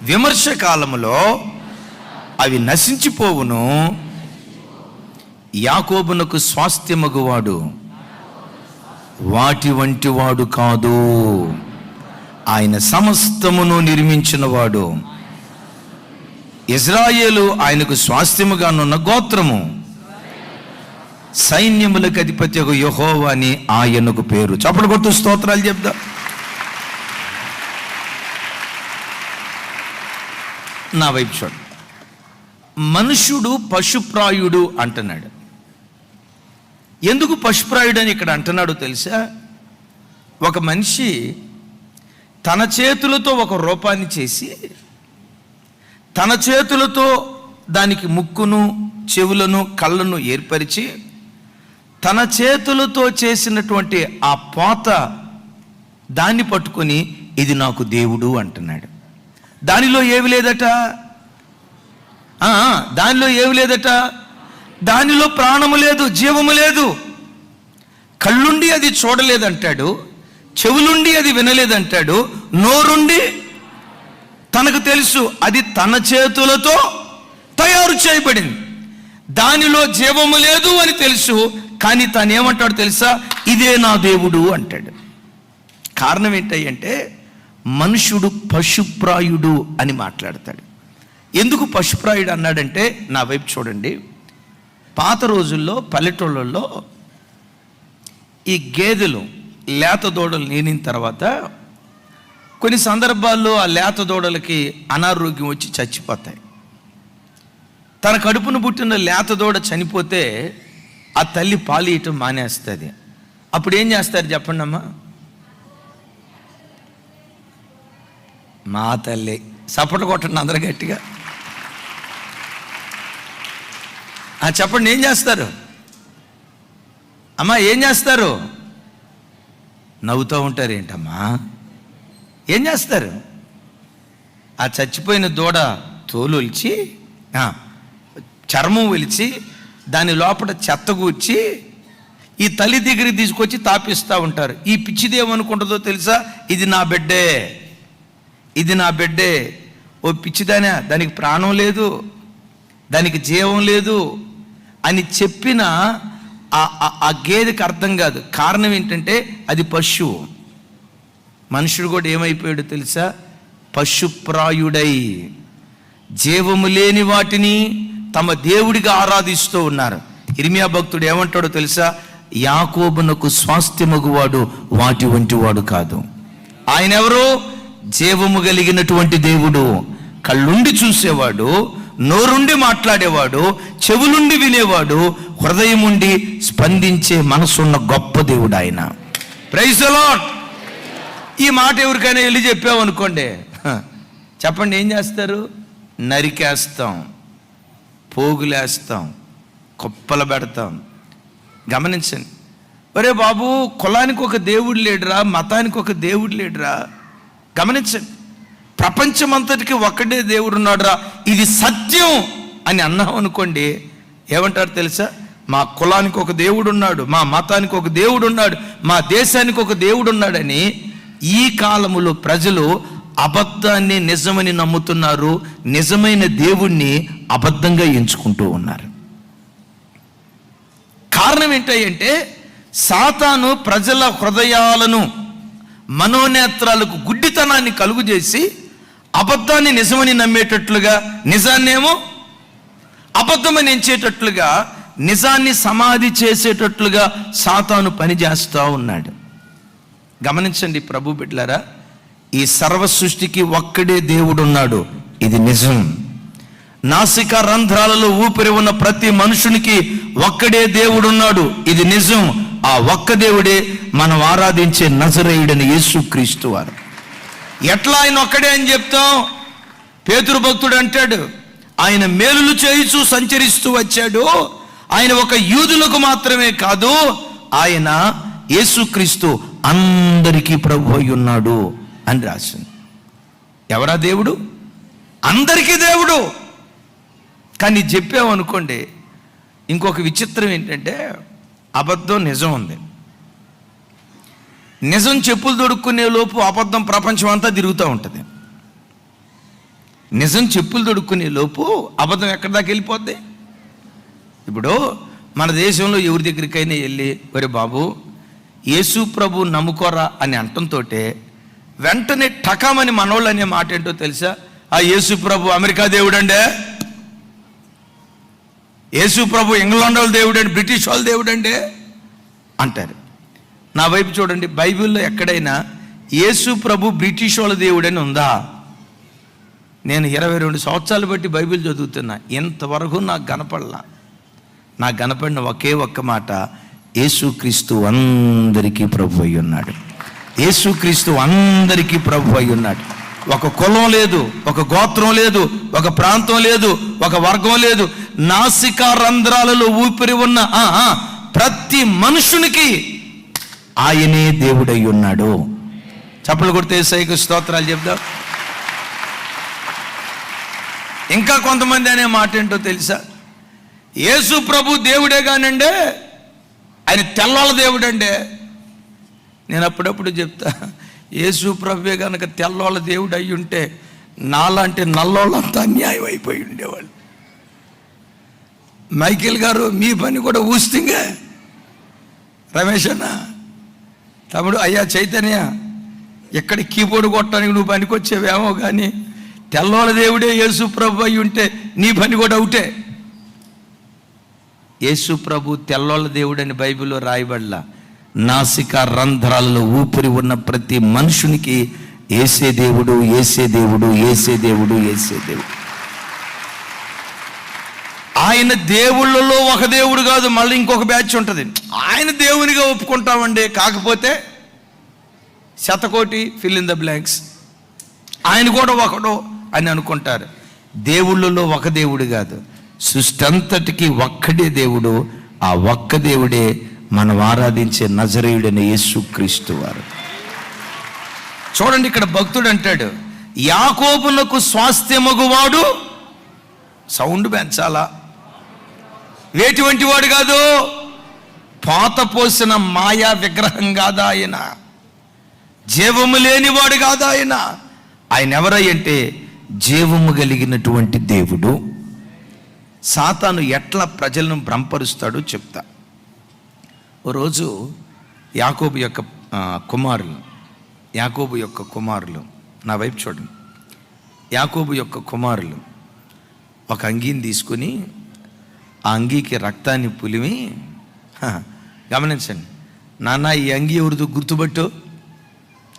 విమర్శ కాలములో అవి నశించిపోవును. యాకోబునకు స్వాస్థ్యమగువాడు వాటి వంటి వాడు కాదు. ఆయన సమస్తమును నిర్మించినవాడు. ఇజ్రాయేలు ఆయనకు స్వాస్థ్యముగానున్న గోత్రము. సైన్యములకు అధిపతి యెహోవా అని ఆయనకు పేరు. చప్పట్లు కొట్టు స్తోత్రాలు చెప్దాం. నా వైపు చూడు. మనుష్యుడు పశుప్రాయుడు అంటున్నాడు. ఎందుకు పశుప్రాయుడు అని ఇక్కడ అంటున్నాడో తెలుసా? ఒక మనిషి తన చేతులతో ఒక రూపాన్ని చేసి తన చేతులతో దానికి ముక్కును, చెవులను, కళ్ళను ఏర్పరిచి తన చేతులతో చేసినటువంటి ఆ పోత దాన్ని పట్టుకొని ఇది నాకు దేవుడు అంటున్నాడు. దానిలో ఏమి లేదట, దానిలో ఏమి లేదట, దానిలో ప్రాణము లేదు, జీవము లేదు. కళ్ళుండి అది చూడలేదంటాడు, చెవులుండి అది వినలేదంటాడు, నోరుండి తనకు తెలుసు అది తన చేతులతో తయారు చేయబడింది. దానిలో జీవము లేదు అని తెలుసు, కానీ తను ఏమంటాడు తెలుసా? ఇదే నా దేవుడు అంటాడు. కారణం ఏంటంటే మనుషుడు పశుప్రాయుడు అని మాట్లాడతాడు. ఎందుకు పశుప్రాయుడు అన్నాడంటే, నా వైపు చూడండి. పాత రోజుల్లో పల్లెటూళ్ళల్లో ఈ గేదెలు లేత దూడలు నీనిన తర్వాత కొన్ని సందర్భాల్లో ఆ లేత దూడలకి అనారోగ్యం వచ్చి చచ్చిపోతాయి. తన కడుపును పుట్టిన లేత దూడ చనిపోతే ఆ తల్లి పాలు ఇయటం మానేస్తుంది. అప్పుడు ఏం చేస్తారు చెప్పండి అమ్మా? మా తల్లి సపోర్ట్ కొట్టండి అందరూ గట్టిగా. చెప్పండి, ఏం చేస్తారు అమ్మా? ఏం చేస్తారు? నవ్వుతూ ఉంటారు ఏంటమ్మా? ఏం చేస్తారు? ఆ చచ్చిపోయిన దూడ తోలు ఒలిచి, చర్మం ఒలిచి, దాని లోపల చెత్త కూర్చి ఈ తల్లి దగ్గరికి తీసుకొచ్చి తాపిస్తూ ఉంటారు. ఈ పిచ్చిది ఏమనుకుంటుందో తెలుసా? ఇది నా బిడ్డే, ఇది నా బిడ్డే. ఓ పిచ్చిదానా, దానికి ప్రాణం లేదు, దానికి జీవం లేదు అని చెప్పిన ఆ గేదెకి అర్థం కాదు. కారణం ఏంటంటే అది పశువు. మనుషుడు కూడా ఏమైపోయాడు తెలుసా? పశుప్రాయుడై జీవము లేని వాటిని తమ దేవుడిగా ఆరాధిస్తూ ఉన్నారు. ఇర్మియా భక్తుడు ఏమంటాడో తెలుసా? యాకోబునకు స్వాస్థ్యమగువాడు వాటి వంటి వాడు కాదు. ఆయన ఎవరు? జీవము కలిగినటువంటి దేవుడు. కళ్ళుండి చూసేవాడు, నోరుండి మాట్లాడేవాడు, చెవులుండి వినేవాడు, హృదయం ఉండి స్పందించే మనసున్న గొప్ప దేవుడు ఆయన. Praise the Lord. ఈ మాట ఎవరికైనా వెళ్ళి చెప్పామనుకోండి, చెప్పండి ఏం చేస్తారు? నరికేస్తాం, పోగులేస్తాం, కుప్పలు పెడతాం. గమనించండి. ఒరే బాబు, కులానికి ఒక దేవుడు లేడురా, మతానికి ఒక దేవుడు లేడురా. గమనించండి, ప్రపంచమంతటికి ఒక్కడే దేవుడు ఉన్నాడురా, ఇది సత్యం అని అన్నాం అనుకోండి, ఏమంటారు తెలుసా? మా కులానికి ఒక దేవుడు ఉన్నాడు, మా మతానికి ఒక దేవుడు ఉన్నాడు, మా దేశానికి ఒక దేవుడు ఉన్నాడని ఈ కాలములో ప్రజలు అబద్ధాన్ని నిజమని నమ్ముతున్నారు. నిజమైన దేవుణ్ణి అబద్ధంగా ఎంచుకుంటూ ఉన్నారు. కారణం ఏంటంటే సాతాను ప్రజల హృదయాలను, మనోనేత్రాలకు గుడ్డితనాన్ని కలుగు చేసి అబద్ధాన్ని నిజమని నమ్మేటట్లుగా, నిజాన్నేమో అబద్ధమని ఎంచేటట్లుగా, నిజాన్ని సమాధి చేసేటట్లుగా సాతాను పనిచేస్తూ ఉన్నాడు. గమనించండి ప్రభు బిడ్డలారా, ఈ సర్వ సృష్టికి ఒక్కడే దేవుడు ఉన్నాడు, ఇది నిజం. నాసిక రంధ్రాలలో ఊపిరి ఉన్న ప్రతి మనుషునికి ఒక్కడే దేవుడు ఉన్నాడు, ఇది నిజం. ఆ ఒక్క దేవుడే మనం ఆరాధించే నజరేయుడైన యేసుక్రీస్తు వారు. ఎట్లా ఆయన ఒక్కడే అని చెప్తాం? పేతురు భక్తుడు అంటాడు, ఆయన మేలులు చేయుచు సంచరిస్తూ వచ్చాడు. ఆయన ఒక యూదులకు మాత్రమే కాదు, ఆయన యేసుక్రీస్తు అందరికీ ప్రభు అయి ఉన్నాడు అని రాసింది. ఎవరా దేవుడు? అందరికీ దేవుడు. కానీ చెప్పామనుకోండి, ఇంకొక విచిత్రం ఏంటంటే అబద్ధం నిజం ఉంది. నిజం చెప్పులు దొడుక్కునే లోపు అబద్ధం ప్రపంచం అంతా తిరుగుతూ ఉంటుంది. నిజం చెప్పులు దొడుక్కునే లోపు అబద్ధం ఎక్కడి దాకా వెళ్ళిపోద్ది. ఇప్పుడు మన దేశంలో ఎవరి దగ్గరికైనా వెళ్ళి ఒరే బాబు యేసు ప్రభు నమ్ముకోరా అని అంటంతో వెంటనే టకామని మనోళ్ళు అనే మాట ఏంటో తెలుసా? ఆ యేసు ప్రభు అమెరికా దేవుడండే, యేసు ప్రభు ఇంగ్లాండ్ వాళ్ళ దేవుడండి, బ్రిటిష్ వాళ్ళ దేవుడండే అంటారు. నా వైపు చూడండి, బైబిల్లో ఎక్కడైనా యేసు ప్రభు బ్రిటిష్ వాళ్ళ దేవుడని ఉందా? నేను 22 సంవత్సరాలు బట్టి బైబిల్ చదువుతున్నా, ఇంతవరకు నాకు కనపడలా. నాకు కనపడిన ఒకే ఒక్క మాట, యేసుక్రీస్తు అందరికీ ప్రభు అయి ఉన్నాడు. యేసుక్రీస్తు అందరికీ ప్రభు అయి ఉన్నాడు. ఒక కులం లేదు, ఒక గోత్రం లేదు, ఒక ప్రాంతం లేదు, ఒక వర్గం లేదు. నాసికా రంధ్రాలలో ఊపిరి ఉన్న ప్రతి మనుషునికి ఆయనే దేవుడై ఉన్నాడు. చప్పలు కొడితే యేసయ్యకు స్తోత్రాలు చెప్దాం. ఇంకా కొంతమంది అనే మాట ఏంటో తెలుసా? యేసు ప్రభు దేవుడే కానండే, ఆయన తెల్లోళ్ళ దేవుడండే. నేను అప్పుడప్పుడు చెప్తా, యేసు ప్రభువే కనుక తెల్లోళ్ళ దేవుడు అయి ఉంటే నాలాంటి నల్లోళ్ళంతా అన్యాయం అయిపోయి ఉండేవాళ్ళు. మైకేల్ గారు మీ పని కూడా ఊస్తింగే. రమేష్ అన్న తమ్ముడు, అయ్యా చైతన్య, ఎక్కడ కీబోర్డు కొట్టడానికి నువ్వు పనికొచ్చేవేమో కానీ తెల్లోళ్ళ దేవుడే యేసు ప్రభు అయి ఉంటే నీ పని కూడా అవుటే. యేసు ప్రభు తెల్లోళ్ళ దేవుడని బైబిల్లో రాయబడలా. నాసికా రంధ్రాలలో ఊపిరి ఉన్న ప్రతి మనుషునికి యేసే దేవుడు, యేసే దేవుడు, యేసే దేవుడు, యేసే దేవుడు. ఆయన దేవుళ్ళలో ఒక దేవుడు కాదు, మళ్ళీ ఇంకొక బ్యాచ్ ఉంటుంది. ఆయన దేవునిగా ఒప్పుకుంటామండి, కాకపోతే శతకోటి ఫిల్ ఇన్ ద బ్లాంక్స్, ఆయన కూడా ఒకడు అని అనుకుంటారు. దేవుళ్ళలో ఒక దేవుడు కాదు, సృష్టి అంతటికి ఒక్కడే దేవుడు. ఆ ఒక్క దేవుడే మనం ఆరాధించే నజరేయుడైన యేసుక్రీస్తు వారు. చూడండి, ఇక్కడ భక్తుడు అంటాడు, యాకోబునకు స్వాస్థ్యమగువాడు. సౌండ్ పెంచాలా? వేటువంటి వాడు కాదు, పాత పోసిన మాయా విగ్రహం కాదా ఆయన, జీవము లేనివాడు కాదా ఆయన. ఆయన ఎవరంటే జీవము కలిగినటువంటి దేవుడు. సాతాను ఎట్లా ప్రజలను భ్రమపరుస్తాడో చెప్తా. ఓ రోజు యాకోబు యొక్క కుమారులు నా వైపు చూడండి. యాకోబు యొక్క కుమారులు ఒక అంగీని తీసుకుని ఆ అంగీకి రక్తాన్ని పులిమి, గమనించండి నాన్న, ఈ అంగీ ఎవరిదో గుర్తుపట్టు.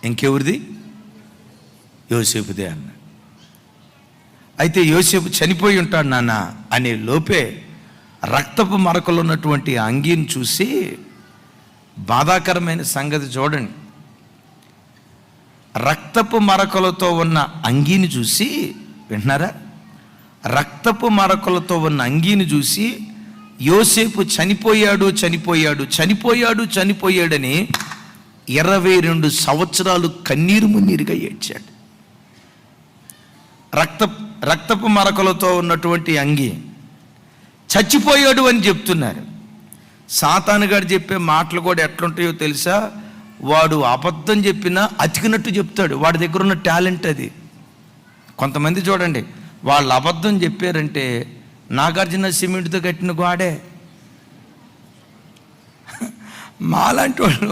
ఇంకెవరిది? యోసేపుదే అన్న. అయితే యోసేపు చనిపోయి ఉంటాడు నాన్న అనే లోపే రక్తపు మరకలు ఉన్నటువంటి అంగీని చూసి, బాధాకరమైన సంగతి చూడండి, రక్తపు మరకలతో ఉన్న అంగీని చూసి, వింటున్నారా? రక్తపు మరకలతో ఉన్న అంగీని చూసి యోసేపు చనిపోయాడని 22 సంవత్సరాలు కన్నీరు మున్నీరుగా ఏడ్చాడు. రక్తపు మరకలతో ఉన్నటువంటి అంగి చచ్చిపోయాడు అని చెప్తున్నారు. సాతాను గారు చెప్పే మాటలు కూడా ఎట్లుంటాయో తెలుసా? వాడు అబద్ధం చెప్పినా అతికినట్టు చెప్తాడు. వాడి దగ్గర ఉన్న టాలెంట్ అది. కొంతమంది చూడండి, వాళ్ళు అబద్ధం చెప్పారంటే నాగార్జున సిమెంట్తో కట్టిన గోడే. మాలాంటి వాళ్ళు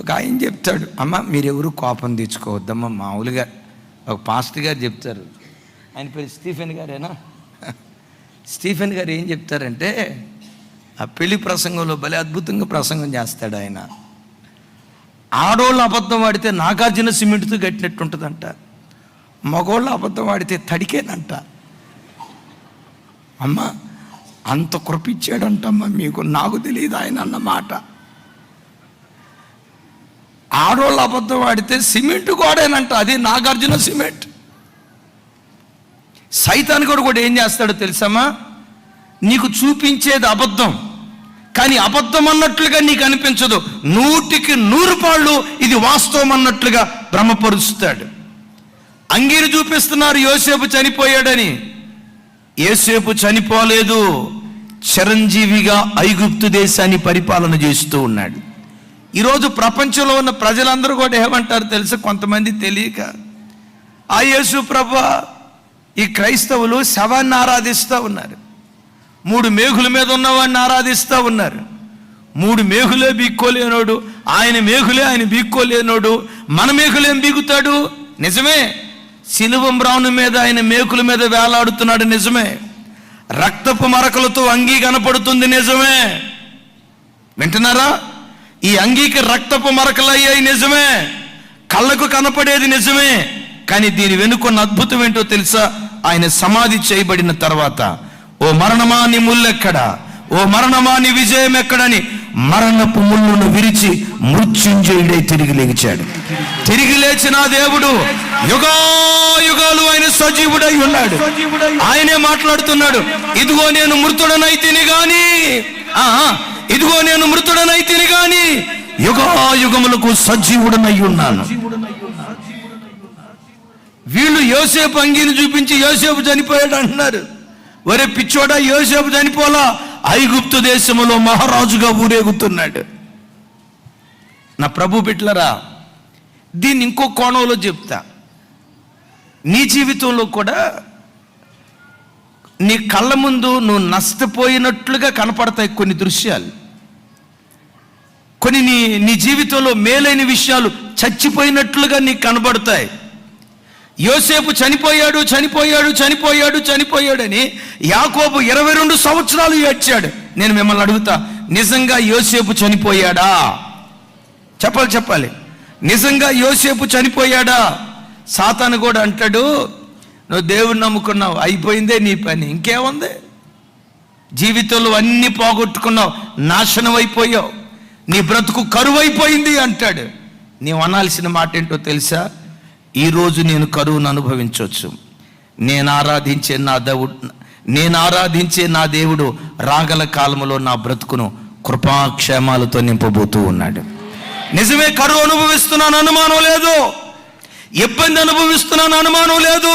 ఒక ఆయన చెప్తాడు, అమ్మ మీరెవరు కోపం తెచ్చుకోవద్దమ్మా, మామూలుగా ఒక పాస్టర్ గారు చెప్తారు, ఆయన పేరు స్టీఫెన్ గారేనా. స్టీఫెన్ గారు ఏం చెప్తారంటే, ఆ పెళ్లి ప్రసంగంలో భలే అద్భుతంగా ప్రసంగం చేస్తాడు ఆయన. ఆడోళ్ళు అబద్ధం వాడితే నాగార్జున సిమెంట్తో కట్టినట్టు ఉంటుందంట, మగోళ్ళు అబద్ధం వాడితే తడికేనంట. అమ్మ అంత కృపించాడంటమ్మా మీకు, నాకు తెలియదు ఆయన అన్నమాట. ఆడోళ్ళు అబద్ధం వాడితే సిమెంట్ గోడేనంట, అది నాగార్జున సిమెంట్. సైతాన్ కూడా ఏం చేస్తాడో తెలుసమ్మా? నీకు చూపించేది అబద్ధం, కానీ అబద్ధం అన్నట్లుగా నీకు అనిపించదు, 100కి 100 పాళ్ళు ఇది వాస్తవం అన్నట్లుగా భ్రమపరుస్తాడు. అంగీని చూపిస్తున్నారు యోసేపు చనిపోయాడని. యోసేపు చనిపోలేదు, చిరంజీవిగా ఐగుప్తు దేశాన్ని పరిపాలన చేస్తూ ఉన్నాడు. ఈరోజు ప్రపంచంలో ఉన్న ప్రజలందరూ కూడా ఏమంటారు తెలుసా? కొంతమంది తెలియక, ఆ యేసు ప్రభువా, ఈ క్రైస్తవులు శవాన్ని ఆరాధిస్తూ ఉన్నారు, 3 మేఘుల మీద ఉన్నవాడిని ఆరాధిస్తూ ఉన్నారు. 3 మేఘులే బీక్కోలేనోడు, ఆయన మేఘులే ఆయన బీక్కోలేనోడు, మన మేఘులేం బీగుతాడు? నిజమే. సిలువ మ్రాను మీద ఆయన మేకుల మీద వేలాడుతున్నాడు, నిజమే. రక్తపు మరకలతో అంగీ కనపడుతుంది, నిజమే. వింటున్నారా? ఈ అంగీకి రక్తపు మరకలు అయ్యాయి, నిజమే. కళ్ళకు కనపడేది నిజమే. కానీ దీని వెనుకున్న అద్భుతం ఏంటో తెలుసా? ఆయన సమాధి చేయబడిన తర్వాత, ఓ మరణమా నీ ముల్లెక్కడా, ఓ మరణమా నీ విజయం ఎక్కడని మరణపు ముళ్ళును విరిచి మృత్యుంజయుడై తిరిగి లేచాడు. తిరిగి లేచిన దేవుడు యుగాయుగాలు ఆయన సజీవుడై ఉన్నాడు. ఆయనే మాట్లాడుతున్నాడు, ఇదిగో నేను మృతుడనైతిని గాని, ఇదిగో నేను మృతుడనైతిని గాని యుగాయుగములకు సజీవుడనై ఉన్నాను. వీళ్ళు యోసేపు అంగీని చూపించి యోసేపు చనిపోయాడు అంటున్నారు. ఒరే పిచ్చోడా, యోసేపు చనిపోలా, ఐగుప్తు దేశములో మహారాజుగా ఊరేగుతున్నాడు. నా ప్రభు బిడ్డలారా, దీన్ని ఇంకో కోణంలో చెప్తా. నీ జీవితంలో కూడా నీ కళ్ళ ముందు నువ్వు నష్టపోయినట్లుగా కనపడతాయి కొన్ని దృశ్యాలు. కొన్ని నీ జీవితంలో మేలైన విషయాలు చచ్చిపోయినట్లుగా నీకు కనబడతాయి. యోసేపు చనిపోయాడు చనిపోయాడు చనిపోయాడు చనిపోయాడని యాకోబు 22 సంవత్సరాలు ఏడ్చాడు. నేను మిమ్మల్ని అడుగుతా, నిజంగా యోసేపు చనిపోయాడా? చెప్పాలి. నిజంగా యోసేపు చనిపోయాడా? సాతాను కూడా అంటాడు, నువ్వు దేవుడిని నమ్ముకున్నావు, అయిపోయిందే నీ పని, ఇంకేముంది, జీవితంలో అన్ని పోగొట్టుకున్నావు, నాశనం అయిపోయావు, నీ బ్రతుకు కరువైపోయింది అంటాడు. నీవు అనాల్సిన మాట ఏంటో తెలుసా? ఈరోజు నేను కరువును అనుభవించవచ్చు. నేను ఆరాధించే నా దేవుడు రాగల కాలంలో నా బ్రతుకును కృపాక్షేమాలతో నింపబోతూ ఉన్నాడు. నిజమే, కరువు అనుభవిస్తున్నాను, అనుమానం లేదు. ఇబ్బంది అనుభవిస్తున్నాను, అనుమానం లేదు.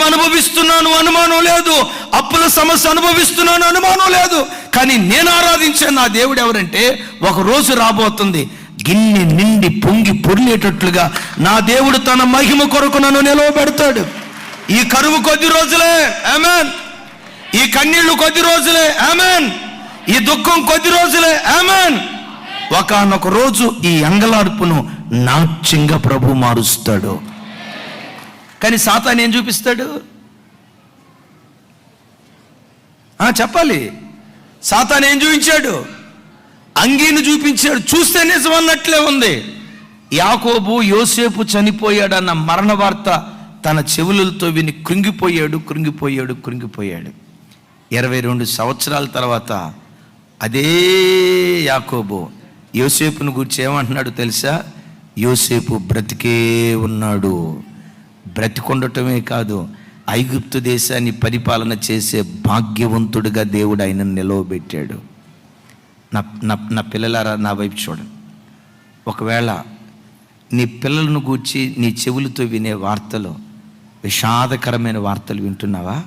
అనుభవిస్తున్నాను, అనుమానం లేదు. అప్పుల సమస్య అనుభవిస్తున్నాను, అనుమానం లేదు. కానీ నేను ఆరాధించే నా దేవుడు ఎవరంటే, ఒక రోజు రాబోతుంది, గిన్నె నిండి పొంగి పొర్లేటట్లుగా నా దేవుడు తన మహిమ కొరకు నన్ను నిలవబెడతాడు. ఈ కరువు కొద్ది రోజులే, ఆమేన్. ఈ కన్నీళ్లు కొద్ది రోజులే, ఆమేన్. ఈ దుఃఖం కొద్ది రోజులే, ఆమేన్. ఒకానొక రోజు ఈ అంగలార్పును నాట్యంగా ప్రభు మారుస్తాడు. కానీ సాతాను ఏం చూపిస్తాడు? చెప్పాలి. సాతాను ఏం చూపించాడు? అంగీని చూపించాడు. చూస్తే నిజం అన్నట్లే ఉంది. యాకోబు యోసేపు చనిపోయాడన్న మరణ వార్త తన చెవులతో విని కృంగిపోయాడు. 22 సంవత్సరాల తర్వాత అదే యాకోబు యోసేపును గురించి ఏమంటున్నాడు తెలుసా? యోసేపు బ్రతికే ఉన్నాడు. బ్రతికొండటమే కాదు, ఐగుప్తు దేశాన్ని పరిపాలన చేసే భాగ్యవంతుడిగా దేవుడు ఆయనను నిలవబెట్టాడు. నా పిల్లలారా, నా వైపు చూడండి. ఒకవేళ నీ పిల్లలను గూర్చి నీ చెవులతో వినే వార్తలు విషాదకరమైన వార్తలు వింటున్నావా?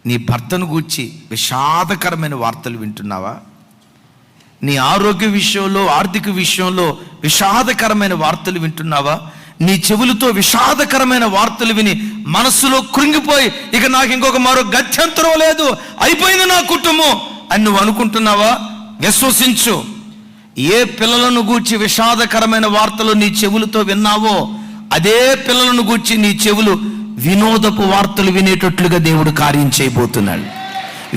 నీ భర్తను గూర్చి విషాదకరమైన వార్తలు వింటున్నావా? నీ ఆరోగ్య విషయంలో, ఆర్థిక విషయంలో విషాదకరమైన వార్తలు వింటున్నావా? నీ చెవులతో విషాదకరమైన వార్తలు విని మనస్సులో కృంగిపోయి, ఇక నాకు ఇంకొక మరో గత్యంతరం లేదు, అయిపోయింది నా కుటుంబం అని నువ్వు అనుకుంటున్నావా? విశ్వసించు. ఏ పిల్లలను గూర్చి విషాదకరమైన వార్తలు నీ చెవులతో విన్నావో, అదే పిల్లలను గూర్చి నీ చెవులు వినోదపు వార్తలు వినేటట్లుగా దేవుడు కార్యం చేయబోతున్నాడు.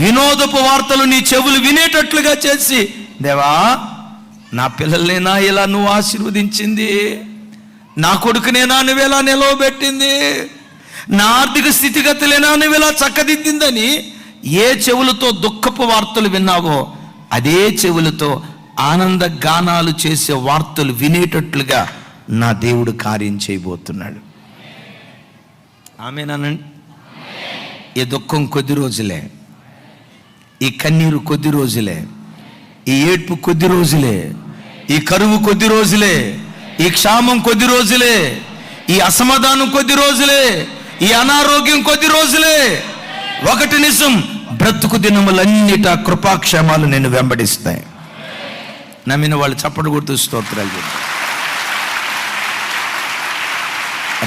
వినోదపు వార్తలు నీ చెవులు వినేటట్లుగా చేసి, దేవా, నా పిల్లలనేనా ఇలా నువ్వు ఆశీర్వదించింది, నా కొడుకునేనా నువ్వు ఇలా నిలవబెట్టింది, నా ఆర్థిక స్థితిగతులేనా నువ్వు ఇలా చక్కదిద్దిందని ఏ చెవులతో దుఃఖపు వార్తలు విన్నావో, అదే చెవులతో ఆనంద గానాలు చేసే వార్తలు వినేటట్లుగా నా దేవుడు కార్యం చేయబోతున్నాడు. ఆమేనండి. ఈ దుఃఖం కొద్ది రోజులే, ఈ కన్నీరు కొద్ది రోజులే, ఈ ఏడ్పు కొద్ది రోజులే, ఈ కరువు కొద్ది రోజులే, ఈ క్షామం కొద్ది రోజులే, ఈ అసమాధానం కొద్ది రోజులే, ఈ అనారోగ్యం కొద్ది రోజులే. ఒకటి నిజం, బ్రతుకు దినములన్నిటా కృపాక్షేమాలు నిన్ను వెంబడిస్తాయి. నమ్మిన వాళ్ళు చప్పట్లు కొడుతూ స్తోత్రాలు చెప్తారు.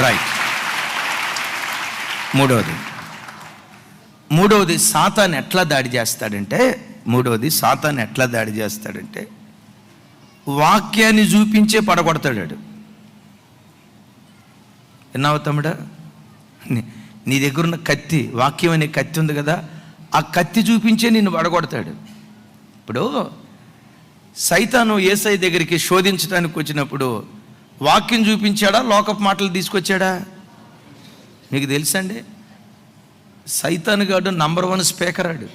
రైట్. మూడవది సాతాను ఎట్లా దాడి చేస్తాడంటే వాక్యాన్ని చూపించే పడగొడతాడు. విన్నావు తమ్ముడా? నీ దగ్గర ఉన్న కత్తి, వాక్యం అనే కత్తి ఉంది కదా, ఆ కత్తి చూపించే నిన్ను పడగొడతాడు. ఇప్పుడు సైతాను యేసయ్య దగ్గరికి శోధించడానికి వచ్చినప్పుడు వాక్యం చూపించాడా, లోకపు మాటలు తీసుకొచ్చాడా? మీకు తెలుసండి, సైతాను గాడు నంబర్ 1 స్పీకర్ ఆడు.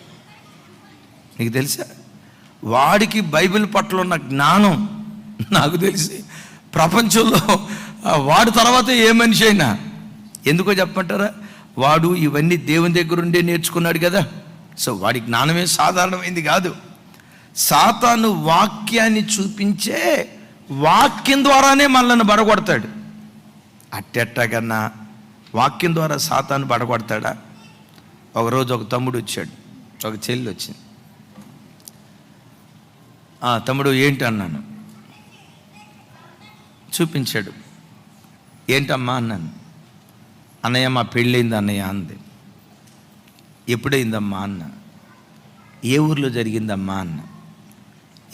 మీకు తెలుసా? వాడికి బైబిల్ పట్ల ఉన్న జ్ఞానం నాకు తెలిసి ప్రపంచంలో వాడు తర్వాత ఏ మనిషి అయినా. ఎందుకో చెప్పమంటారా? వాడు ఇవన్నీ దేవుని దగ్గర ఉండే నేర్చుకున్నాడు కదా. సో వాడి జ్ఞానమే సాధారణమైంది కాదు. సాతాను వాక్యాన్ని చూపించే వాక్యం ద్వారానే మనల్ని బడగొడతాడు. అట్టెట్టకన్నా వాక్యం ద్వారా సాతాను బడగొడతాడా? ఒకరోజు ఒక తమ్ముడు వచ్చాడు, ఒక చెల్లి వచ్చింది. తమ్ముడు ఏంటి అన్నాను. చూపించాడు. ఏంటమ్మా అన్నాను. అన్నయ్య మా పెళ్ళయింది అన్నయ్య అంది. ఎప్పుడైందమ్మా అన్న. ఏ ఊర్లో జరిగిందమ్మా అన్న.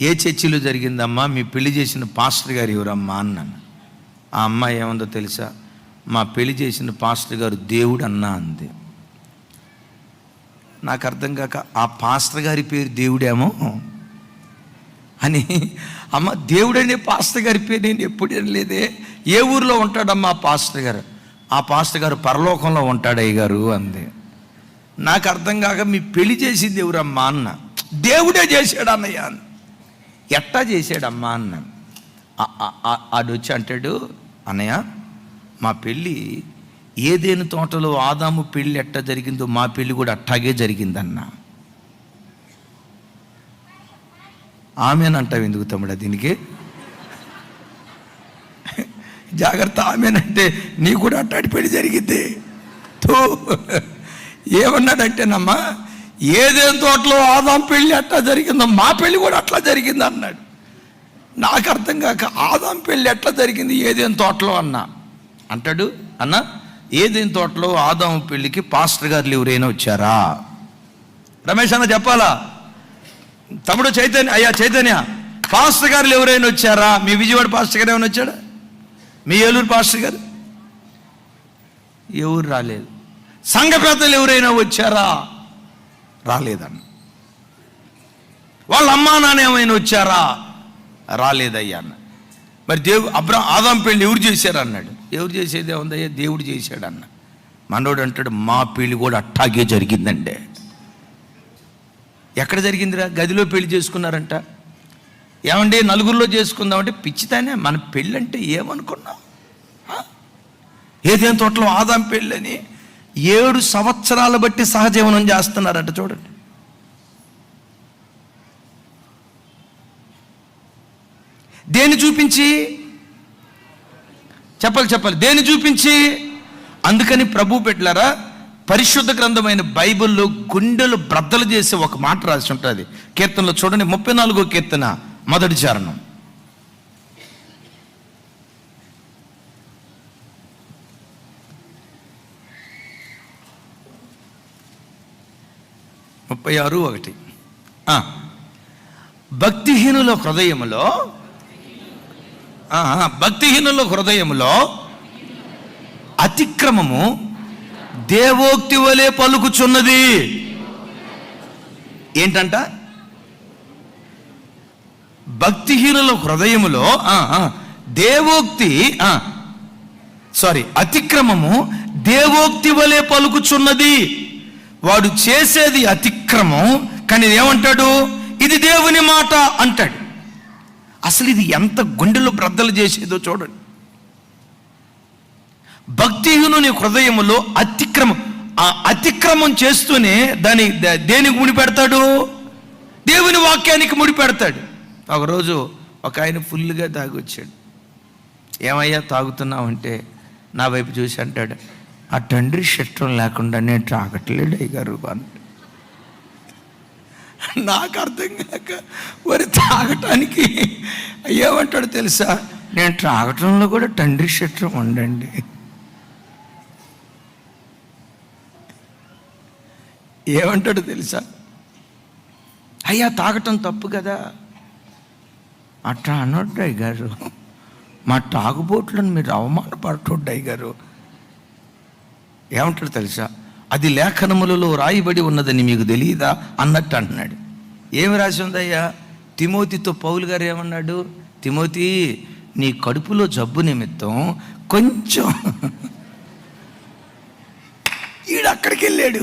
ఏ చర్చిలో జరిగిందమ్మా? మీ పెళ్లి చేసిన పాస్టర్ గారు ఎవరమ్మా అన్నాను. ఆ అమ్మాయి ఏముందో తెలుసా? మా పెళ్లి చేసిన పాస్టర్ గారు దేవుడు అన్నా అంది. నాకు అర్థం కాక, ఆ పాస్టర్ గారి పేరు దేవుడేమో అని. అమ్మ, దేవుడనే పాస్టర్ గారి పేరు నేను ఎప్పుడు వినలేదే. ఏ ఊరిలో ఉంటాడమ్మా పాస్టర్ గారు? ఆ పాస్టర్ గారు పరలోకంలో ఉంటాడయ్య గారు అంది. నాకు అర్థం కాక, మీ పెళ్లి చేసింది ఎవరమ్మా అన్న. దేవుడే చేశాడు అన్నయ్య అని. ఎట్టా చేశాడమ్మా అన్న. ఆడు వచ్చి అంటాడు, అన్నయ్య మా పెళ్ళి ఏదేను తోటలో ఆదాము పెళ్ళి ఎట్టా జరిగిందో మా పెళ్ళి కూడా అట్టాగే జరిగిందన్నా. ఆమెనంటావు ఎందుకు తమ్ముడా దీనికి? జాగ్రత్త, ఆమెనంటే నీ కూడా అట్టాడి పెళ్లి జరిగింది. ఏమన్నాడంటేనమ్మా, ఏదేం తోటలో ఆదాం పెళ్ళి అట్లా జరిగిందో మా పెళ్ళి కూడా అట్లా జరిగింది అన్నాడు. నాకు అర్థం కాక, ఆదాం పెళ్ళి ఎట్లా జరిగింది ఏదేం తోటలో అన్నా. అంటాడు, అన్న ఏదేం తోటలో ఆదాం పెళ్ళికి పాస్టర్ గారు ఎవరైనా వచ్చారా? రమేష్ అన్న చెప్పాలా? తమ్ముడు చైతన్య, అయ్యా చైతన్య, పాస్టర్ గారు ఎవరైనా వచ్చారా? మీ విజయవాడ పాస్టర్ గారు ఏమైనా వచ్చాడా? మీ ఏలూరు పాస్టర్ గారు ఎవరు రాలేదు. సంఘ పెద్దలు ఎవరైనా వచ్చారా? రాలేదన్న. వాళ్ళ అమ్మా నాన్న ఏమైనా వచ్చారా? రాలేదయ్యా అన్న. మరి ఆదాం పెళ్ళి ఎవరు చేశారు అన్నాడు. ఎవరు చేసేదే ఉందయ్యా, దేవుడు చేశాడు అన్న. మనోడు అంటాడు, మా పెళ్ళి కూడా అట్టాగే జరిగిందండి. ఎక్కడ జరిగిందిరా? గదిలో పెళ్లి చేసుకున్నారంట. ఏమండి నలుగురిలో చేసుకుందామంటే పిచ్చితానే. మన పెళ్ళి అంటే ఏమనుకున్నాం? ఏదేం తోటలో ఆదాం పెళ్ళని 7 సంవత్సరాలు బట్టి సహజీవనం చేస్తున్నారంట. చూడండి. దేని చూపించి? చెప్పాలి, దేని చూపించి? అందుకని ప్రభు బిడ్డలారా, పరిశుద్ధ గ్రంథమైన బైబిల్లో గుండెలు బ్రద్దలు చేసే ఒక మాట రాసి ఉంటుంది. కీర్తనలో చూడండి, 34వ కీర్తన మొదటి చరణం. భక్తిహీనుల హృదయములో అతిక్రమము దేవోక్తి వలె పలుకుచున్నది. ఏంటంట? భక్తిహీనుల హృదయములో అతిక్రమము దేవోక్తి వలె పలుకుచున్నది. వాడు చేసేది అతిక్రమం, కానీ ఏమంటాడు? ఇది దేవుని మాట అంటాడు. అసలు ఇది ఎంత గుండెలు బ్రద్దలు చేసేదో చూడండి. భక్తిహీనుని హృదయములో అతిక్రమం చేస్తూనే దేనికి ముడిపెడతాడు? దేవుని వాక్యానికి ముడిపెడతాడు. ఒకరోజు ఒక ఆయన ఫుల్గా తాగొచ్చాడు. ఏమయ్యా తాగుతున్నావంటే నా వైపు చూసి అంటాడు, ఆ తండ్రి ఇష్టం లేకుండా నేను తాగట్లేడు అయ్యగారు. నాకు అర్థం కాక మరి తాగటానికి ఏమంటాడు తెలుసా, నేను త్రాగటంలో కూడా తండ్రి చిత్రం ఉండండి. ఏమంటాడు తెలుసా, అయ్యా తాగటం తప్పు కదా. అట్లా అనొద్దు అయ్యగారు, మా తాగుబోట్లను మీరు అవమానపడటొద్దు అయ్యగారు. ఏమంటాడు తెలుసా, అది లేఖనములలో రాయబడి ఉన్నదని మీకు తెలియదా అన్నట్టు అంటున్నాడు. ఏమి రాసి ఉందయ్యా? తిమోతితో పౌలు గారు ఏమన్నాడు, తిమోతి నీ కడుపులో జబ్బు నిమిత్తం కొంచెం అక్కడికి వెళ్ళాడు.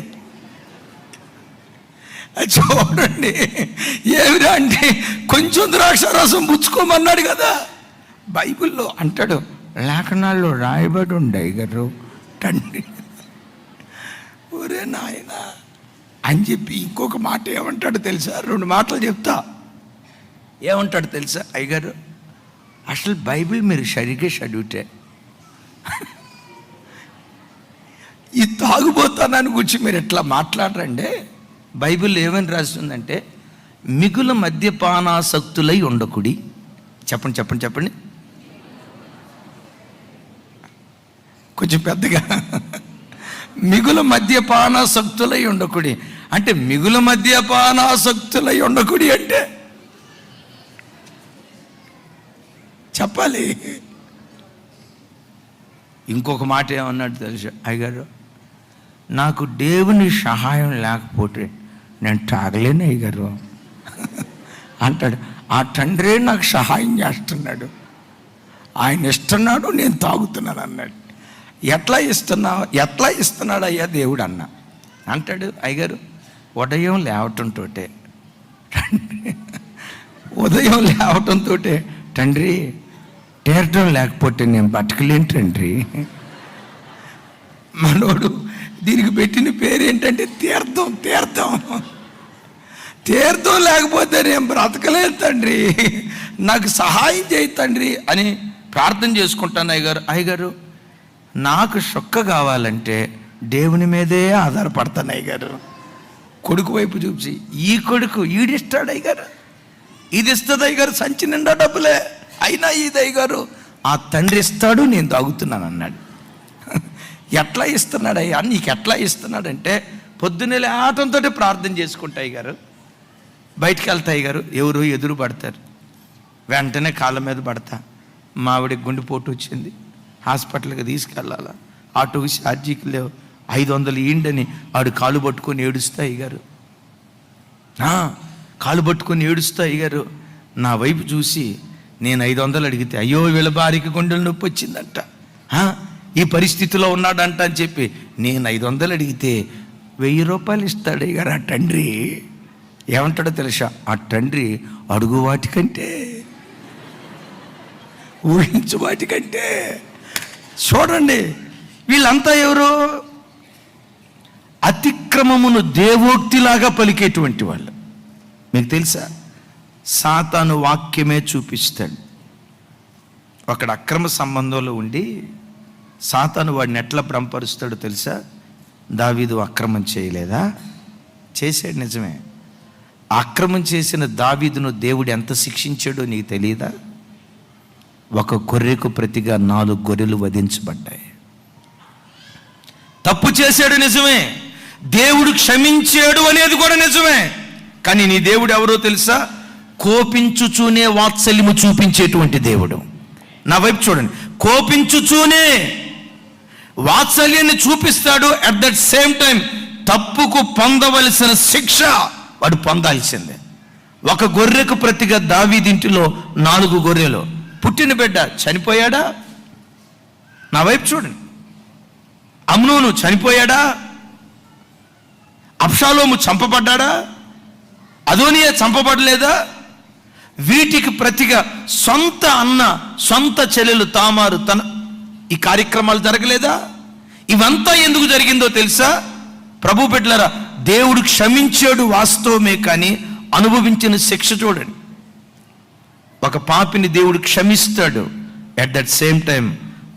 చూడండి, ఏమిరా అంటే కొంచెం ద్రాక్షారసం పుచ్చుకోమన్నాడు కదా. బైబిల్లో అంటాడు, లేఖనాల్లో రాయబడి ఉండయి గారు తండ్రి. ఒరే నాయన అని చెప్పి ఇంకొక మాట ఏమంటాడు తెలుసా, 2 మాటలు చెప్తా. ఏమంటాడు తెలుసా, అయ్యగారు అసలు బైబిల్ మీరు సరిగ్గా చదివితే ఈ తాగుబోతానని గురించి మీరు ఎట్లా మాట్లాడరండి. బైబిల్లో ఏమని రాస్తుందంటే, మిగుల మద్యపానాసక్తులై ఉండకుడి. చెప్పండి చెప్పండి చెప్పండి కొంచెం పెద్దగా. మిగుల మద్యపానాసక్తులై ఉండకుడి అంటే, మిగుల మద్యపానాసక్తులై ఉండకుడి అంటే చెప్పాలి. ఇంకొక మాట ఏమన్నాడు తెలుసు అయ్యగారు, నాకు దేవుని సహాయం లేకపోతే నేను తాగలేను అయ్యగారు అంటాడు. ఆ తండ్రే నాకు సహాయం చేస్తున్నాడు, ఆయన ఇస్తున్నాడు, నేను తాగుతున్నాను అన్నాడు. ఎట్లా ఇస్తున్నాడు అయ్యా దేవుడు అన్న అంటాడు. అయ్యగారు ఉదయం లేవటంతో తండ్రి తీర్థం లేకపోతే నేను బతకలేను తండ్రి. మనోడు దీనికి పెట్టిన పేరు ఏంటంటే తీర్థం. తీర్థం లేకపోతే నేను బ్రతకలేను తండ్రి, నాకు సహాయం చేయి తండ్రి అని ప్రార్థన చేసుకుంటాను. అయ్యగారు నాకు సుక్క కావాలంటే దేవుని మీదే ఆధారపడతాను అయ్యగారు. కొడుకు వైపు చూసి, ఈ కొడుకు ఈడిస్తాడు అయ్యగారు, ఇది ఇస్తుంది అయ్యగారు, సంచి నిండా డబ్బులే అయినా ఇది అయ్యగారు ఆ తండ్రి ఇస్తాడు, నేను తాగుతున్నాను అన్నాడు. ఎట్లా ఇస్తున్నాడు అయ్యా, నీకు ఎట్లా ఇస్తున్నాడంటే, పొద్దున్నే లేవటంతో ప్రార్థన చేసుకుంటా అయ్యగారు, బయటికి వెళ్తా అయ్యగారు, ఎవరు ఎదురు పడతారు, వెంటనే కాళ్ళ మీద పడతా, మావిడికి గుండెపోటు వచ్చింది, హాస్పిటల్కి తీసుకెళ్ళాలా, ఆటోకి ఛార్జీకి లేవు, 500 ఈండని ఆడు కాలు పట్టుకొని ఏడుస్తా అయ్యగారు, కాలు పట్టుకొని ఏడుస్తా అయ్యగారు. నా వైపు చూసి నేను 500 అడిగితే, అయ్యో వీళ్ళ భార్యకి గుండెల నొప్పి వచ్చిందంట, ఈ పరిస్థితిలో ఉన్నాడంట అని చెప్పి నేను 500 అడిగితే 1000 రూపాయలు ఇస్తాడు అయ్యగారు ఆ తండ్రి. ఏమంటాడో తెలుసా, ఆ తండ్రి అడుగు వాటికంటే ఊహించు వాటికంటే. చూడండి, వీళ్ళంతా ఎవరు? అతిక్రమమును దేవోక్తిలాగా పలికేటువంటి వాళ్ళు. మీకు తెలుసా, సాతాను వాక్యమే చూపిస్తాడు. ఒకడు అక్రమ సంబంధంలో ఉండి సాతాను వాడిని ఎట్లా భ్రమపరుస్తాడో తెలుసా? దావీదు అక్రమం చేయలేదా? చేశాడు, నిజమే. అక్రమం చేసిన దావీదును దేవుడు ఎంత శిక్షించాడో నీకు తెలియదా? ఒక గొర్రెకు ప్రతిగా 4 గొర్రెలు వధించబడ్డాయి. తప్పు చేశాడు, నిజమే. దేవుడు క్షమించాడు అనేది కూడా నిజమే. కానీ నీ దేవుడు ఎవరో తెలుసా? కోపించుచూనే వాత్సల్యము చూపించేటువంటి దేవుడు. నా వైపు చూడండి, కోపించుచూనే వాత్సల్యాన్ని చూపిస్తాడు. అట్ దట్ సేమ్ టైం తప్పుకు పొందవలసిన శిక్ష వాడు పొందాల్సిందే. ఒక గొర్రెకు ప్రతిగా దావీదింటిలో 4 గొర్రెలు. పుట్టిన బిడ్డ చనిపోయాడా? నా వైపు చూడండి. అమ్నోను చనిపోయాడా? అబ్షాలోము చంపబడ్డాడా? అదోనియా చంపబడలేదా? వీటికి ప్రతిగా సొంత అన్న, సొంత చెల్లెలు తామారు ఈ కార్యక్రమాలు జరగలేదా? ఇవంతా ఎందుకు జరిగిందో తెలుసా? ప్రభు బిడ్డలారా, దేవుడు క్షమించాడు వాస్తవమే, కానీ అనుభవించిన శిక్ష చూడండి. ఒక పాపిని దేవుడు క్షమిస్తాడు, అట్ దట్ సేమ్ టైం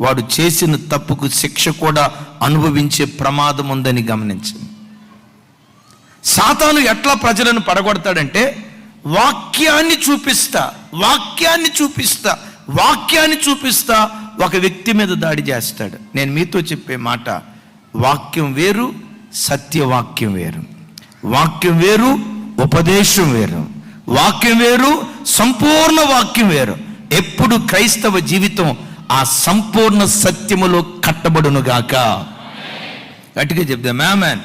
వాడు చేసిన తప్పుకు శిక్ష కూడా అనుభవించే ప్రమాదం ఉందని గమనించండి. సాతాను ఎట్లా ప్రజలను పడగొడతాడంటే వాక్యాన్ని చూపిస్తా ఒక వ్యక్తి మీద దాడి చేస్తాడు. నేను మీతో చెప్పే మాట, వాక్యం వేరు, సత్యవాక్యం వేరు. వాక్యం వేరు, ఉపదేశం వేరు. వాక్యం వేరు, సంపూర్ణ వాక్యం వేరు. ఎప్పుడు క్రైస్తవ జీవితం ఆ సంపూర్ణ సత్యములో కట్టబడును గాక. గట్టిగా చెప్దాం ఆమేన్.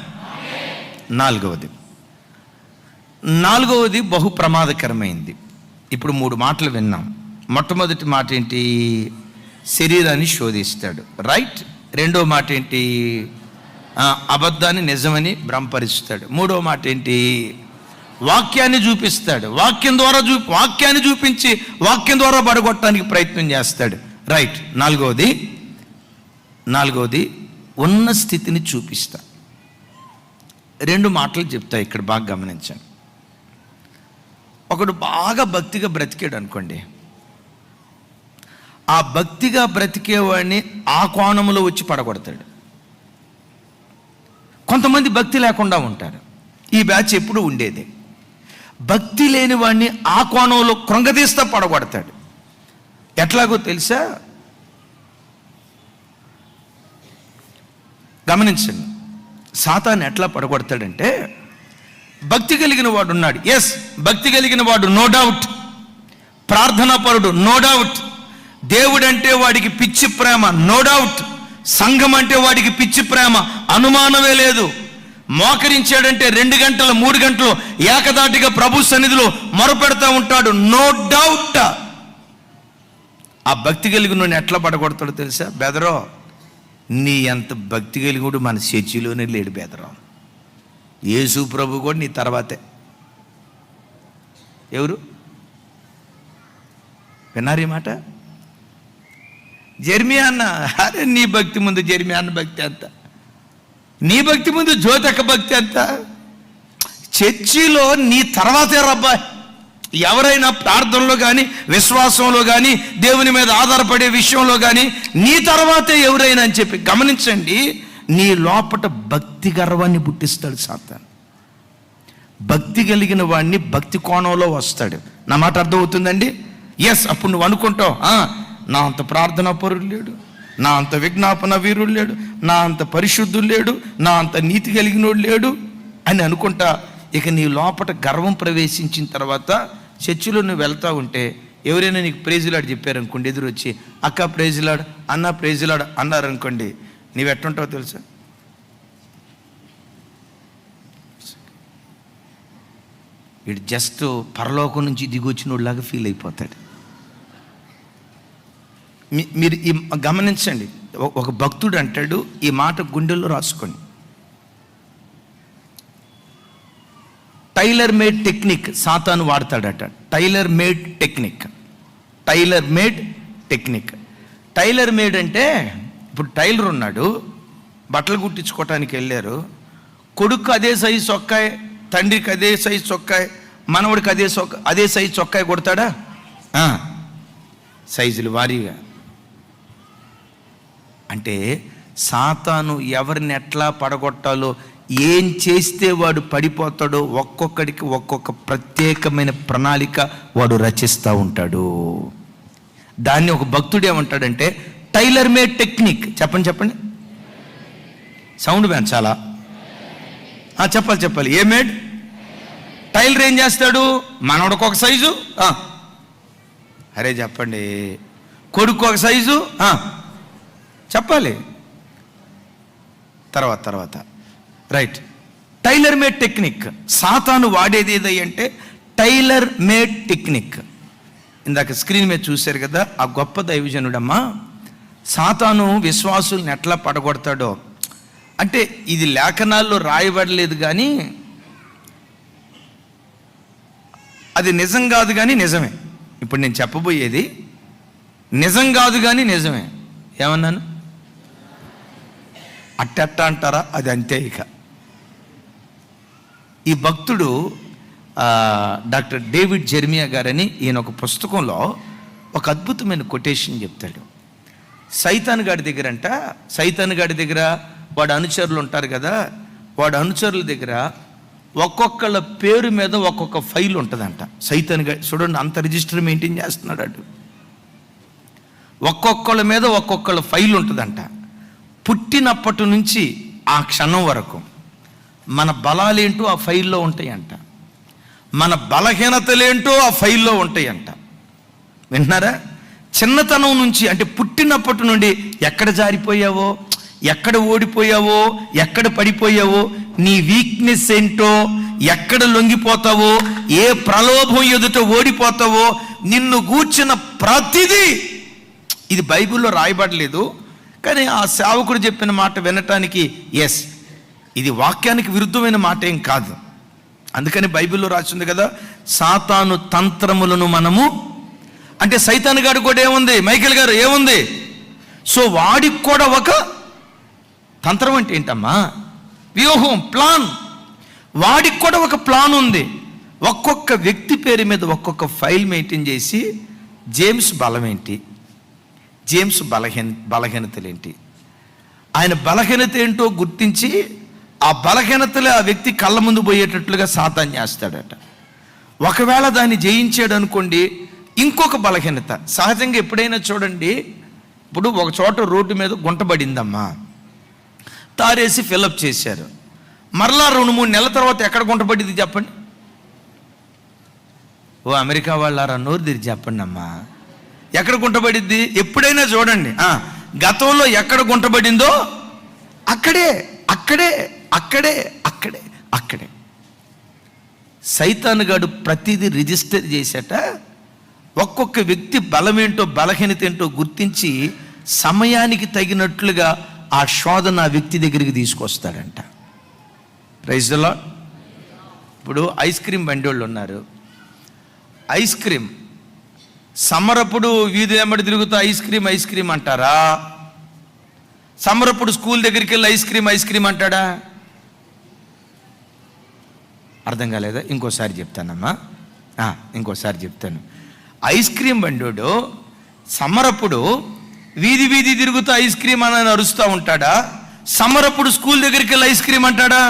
నాలుగవది బహు ప్రమాదకరమైంది. ఇప్పుడు 3 మాటలు విన్నాం. మొట్టమొదటి మాట ఏంటి? శరీరాన్ని శోధిస్తాడు, రైట్. రెండో మాట ఏంటి? అబద్ధాన్ని నిజమని భ్రమపరుస్తాడు. మూడో మాట ఏంటి? వాక్యాన్ని చూపిస్తాడు. వాక్యాన్ని చూపించి వాక్యం ద్వారా పడగొట్టడానికి ప్రయత్నం చేస్తాడు, రైట్. నాలుగవది ఉన్న స్థితిని చూపిస్తా. 2 మాటలు చెప్తా ఇక్కడ, బాగా గమనించండి. ఒకడు బాగా భక్తిగా బ్రతికాడు అనుకోండి, ఆ భక్తిగా బ్రతికేవాడిని ఆ కోణంలో వచ్చి పడగొడతాడు. కొంతమంది భక్తి లేకుండా ఉంటారు. ఈ బ్యాచ్ ఎప్పుడు ఉండేది. భక్తి లేని వాడిని ఆ కోణంలో కృంగదీస్తా పడగొడతాడు. ఎట్లాగో తెలుసా? గమనించండి, సాతాను ఎట్లా పడగొడతాడంటే, భక్తి కలిగిన వాడు ఉన్నాడు, ఎస్, భక్తి కలిగిన వాడు నో డౌట్, ప్రార్థనాపరుడు నో డౌట్, దేవుడంటే వాడికి పిచ్చి ప్రేమ నో డౌట్, సంఘం అంటే వాడికి పిచ్చి ప్రేమ అనుమానమే లేదు. మోకరించాడంటే 2 గంటలు 3 గంటలు ఏకదాటిగా ప్రభు సన్నిధిలో మొరపెడతా ఉంటాడు, నో డౌట్. ఆ భక్తి కలిగిన ఎట్లా పడగొడతాడో తెలుసా? బెదరో, నీ అంత భక్తి కలిగినోడు మన చర్చిలోనే లేడు బెదరో. యేసు ప్రభు కూడా నీ తర్వాతే. ఎవరు విన్నారు ఈ మాట? జెర్మియా అన్న. అరే, నీ భక్తి ముందు జెర్మియా అన్న భక్తి అంత, నీ భక్తి ముందు జ్యోతక భక్తి అంత. చర్చిలో నీ తర్వాతే రబ్బా. ఎవరైనా ప్రార్థనలో కానీ విశ్వాసంలో కానీ దేవుని మీద ఆధారపడే విషయంలో కానీ నీ తర్వాతే ఎవరైనా అని చెప్పి గమనించండి. నీ లోపట భక్తి గర్వాన్ని పుట్టిస్తాడు సాతాను. భక్తి కలిగిన వాడిని భక్తి కోణంలో వస్తాడు. నా మాట అర్థమవుతుందండి? ఎస్. అప్పుడు నువ్వు అనుకుంటావు, నా అంత ప్రార్థనా పరుడు లేడు, నా అంత విజ్ఞాపన వీరుడు లేడు, నా అంత పరిశుద్ధుడు లేడు, నా అంత నీతి కలిగినోడు లేడు అని అనుకుంటా. ఇక నీ లోపట గర్వం ప్రవేశించిన తర్వాత చర్చిలో నువ్వు వెళ్తా ఉంటే ఎవరైనా నీకు ప్రైజులాడు చెప్పారనుకోండి, ఎదురొచ్చి అక్క ప్రైజులాడు, అన్న ప్రైజులాడు అన్నారనుకోండి, నీవు ఎట్టుంటావు తెలుసా? వీడు జస్ట్ పరలోకం నుంచి దిగొచ్చినోళ్ళలాగా ఫీల్ అయిపోతాడు. మీరు ఈ గమనించండి. ఒక భక్తుడు అంటాడు, ఈ మాట గుండెల్లో రాసుకోండి, టైలర్ మేడ్ టెక్నిక్ సాతాను వాడతాడట. Tailor made technique. Tailor made అంటే, ఇప్పుడు టైలర్ ఉన్నాడు, బట్టలు కుట్టించుకోవటానికి వెళ్ళారు. కొడుకు అదే సైజు చొక్కాయి, తండ్రికి అదే సైజు చొక్కాయి, మనవడికి అదే సైజు చొక్కాయి కొడతాడా? సైజులు వారీగా. అంటే సాతాను ఎవరిని ఎట్లా పడగొట్టాలో, ఏం చేస్తే వాడు పడిపోతాడో ఒక్కొక్కడికి ఒక్కొక్క ప్రత్యేకమైన ప్రణాళిక వాడు రచిస్తూ ఉంటాడు. దాన్ని ఒక భక్తుడు ఏమంటాడంటే టైలర్ మేడ్ టెక్నిక్. చెప్పండి, సౌండ్ పెంచాలా? చెప్పాలి. ఏ మేడ్? టైలర్ ఏం చేస్తాడు? మనవడికి ఒక సైజు, అరే చెప్పండి, కొడుకు ఒక సైజు చెప్పాలి. తర్వాత రైట్. Tailor made technique. సాతాను వాడేది ఏదంటే టైలర్ మేడ్ టెక్నిక్. ఇందాక స్క్రీన్ మీద చూశారు కదా, ఆ గొప్ప దైవజనుడమ్మా సాతాను విశ్వాసుల్ని ఎట్లా పడగొడతాడో అంటే, ఇది లేఖనాల్లో రాయబడలేదు కానీ అది నిజం కాదు కానీ నిజమే. ఇప్పుడు నేను చెప్పబోయేది నిజం కాదు కానీ నిజమే. ఏమన్నాను? అట్టెట్ట అంటారా? అది అంతే. ఇక ఈ భక్తుడు డాక్టర్ డేవిడ్ జెర్మియా గారని, ఈయన ఒక పుస్తకంలో ఒక అద్భుతమైన కొటేషన్ చెప్తాడు. సైతాన్ గాడి దగ్గర వాడు అనుచరులు ఉంటారు కదా, వాడు అనుచరుల దగ్గర ఒక్కొక్కళ్ళ పేరు మీద ఒక్కొక్క ఫైల్ ఉంటుందంట. సైతాన్గా చూడండి, అంత రిజిస్టర్ మెయింటైన్ చేస్తున్నాడు అటు. ఒక్కొక్కళ్ళ మీద ఒక్కొక్కళ్ళ ఫైల్ ఉంటుందంట. పుట్టినప్పటి నుంచి ఆ క్షణం వరకు మన బలాలేంటో ఆ ఫైల్లో ఉంటాయంట, మన బలహీనతలేంటో ఆ ఫైల్లో ఉంటాయంట. వింటున్నారా? చిన్నతనం నుంచి, అంటే పుట్టినప్పటి నుండి ఎక్కడ జారిపోయావో, ఎక్కడ ఓడిపోయావో, ఎక్కడ పడిపోయావో, నీ వీక్నెస్ ఏంటో, ఎక్కడ లొంగిపోతావో, ఏ ప్రలోభం ఎదుట ఓడిపోతావో, నిన్ను గూర్చిన ప్రతిదీ, ఇది బైబిల్లో రాయబడలేదు కానీ ఆ సేవకుడు చెప్పిన మాట వినటానికి ఎస్, ఇది వాక్యానికి విరుద్ధమైన మాట ఏం కాదు. అందుకని బైబిల్లో రాసింది కదా, సాతాను తంత్రములను మనము, అంటే సైతాను గారు కూడా ఏముంది, మైకేల్ గారు ఏముంది, సో వాడికి కూడా ఒక తంత్రం. అంటే ఏంటమ్మా? వ్యూహం, ప్లాన్. వాడికి కూడా ఒక ప్లాన్ ఉంది. ఒక్కొక్క వ్యక్తి పేరు మీద ఒక్కొక్క ఫైల్ మెయింటైన్ చేసి, జేమ్స్ బలం ఏంటి, జేమ్స్ బలహీనతలేంటి, ఆయన బలహీనత ఏంటో గుర్తించి ఆ బలహీనతలే ఆ వ్యక్తి కళ్ళ ముందు పోయేటట్లుగా సాతాను చేస్తాడట. ఒకవేళ దాన్ని జయించాడు అనుకోండి, ఇంకొక బలహీనత. సహజంగా ఎప్పుడైనా చూడండి, ఇప్పుడు ఒక చోట రోడ్డు మీద గుంట పడిందమ్మా, తారేసి ఫిల్అప్ చేశారు. మరలా 2-3 నెలల తర్వాత ఎక్కడ గుంట పడింది చెప్పండి? ఓ అమెరికా వాళ్ళారా, నోరు తెరిచి చెప్పండి అమ్మా, ఎక్కడ గుంట పడిద్ది? ఎప్పుడైనా చూడండి, గతంలో ఎక్కడ గుంట పడిందో అక్కడే అక్కడే అక్కడే అక్కడే అక్కడే. సైతాను గాడు ప్రతిదీ రిజిస్టర్ చేసేట, ఒక్కొక్క వ్యక్తి బలమేంటో బలహీనత ఏంటో గుర్తించి సమయానికి తగినట్లుగా ఆ శోధన ఆ వ్యక్తి దగ్గరికి తీసుకొస్తాడంట. Praise the Lord. ఇప్పుడు ఐస్ క్రీమ్ బండి వాళ్ళు ఉన్నారు. ఐస్ క్రీమ్ సమ్మరప్పుడు వీధి వెంబడి తిరుగుతూ ఐస్ క్రీమ్ ఐస్ క్రీమ్ అంటారా? సమ్మరప్పుడు స్కూల్ దగ్గరికి వెళ్ళి ఐస్ క్రీమ్ అంటాడా? అర్థం కాలేదా? ఇంకోసారి చెప్తానమ్మా, ఇంకోసారి చెప్తాను. ఐస్ క్రీమ్ బండోడు సమ్మరప్పుడు వీధి వీధి తిరుగుతూ ఐస్ క్రీమ్ అని అరుస్తూ ఉంటాడా? సమ్మరప్పుడు స్కూల్ దగ్గరికి వెళ్ళి ఐస్ క్రీమ్ అంటాడా?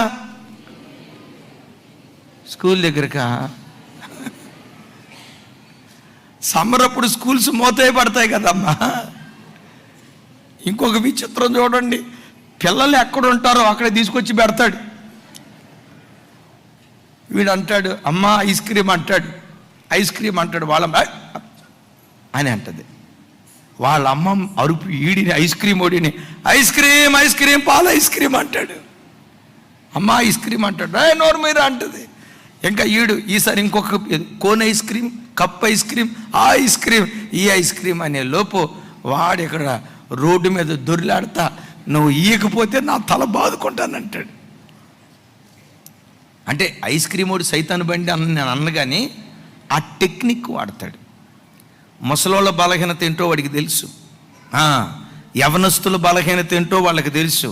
స్కూల్ దగ్గరకా? సమ్మరప్పుడు స్కూల్స్ మోతే పడతాయి కదమ్మా. ఇంకొక విచిత్రం చూడండి, పిల్లలు ఎక్కడ ఉంటారో అక్కడ తీసుకొచ్చి పెడతాడు. వీడు అంటాడు అమ్మా ఐస్ క్రీమ్ అంటాడు, ఐస్ క్రీమ్ అంటాడు. వాళ్ళ అని అంటది. వాళ్ళ అమ్మ అరుపు ఈడిని ఐస్ క్రీమ్ ఓడిని ఐస్ క్రీమ్ పాల ఐస్ క్రీమ్ అంటాడు. అమ్మ ఐస్ క్రీమ్ అంటాడు, నోరు మీద అంటది. ఇంకా ఈడు ఈసారి ఇంకొక cone ice cream, cup ice cream, ఆ ఐస్ క్రీమ్, ఈ ఐస్ క్రీమ్ అనే లోపు వాడు ఇక్కడ రోడ్డు మీద దొరిలాడతా, నువ్వు ఈయకపోతే నా తల బాదుకుంటానంటాడు. అంటే ఐస్ క్రీమ్ వాడు సైతాను బండి నేను అన్న కానీ ఆ టెక్నిక్ వాడతాడు. ముసలోళ్ళ బలహీనత ఏంటో వాడికి తెలుసు, యవనస్తుల బలహీనత ఏంటో వాళ్ళకి తెలుసు,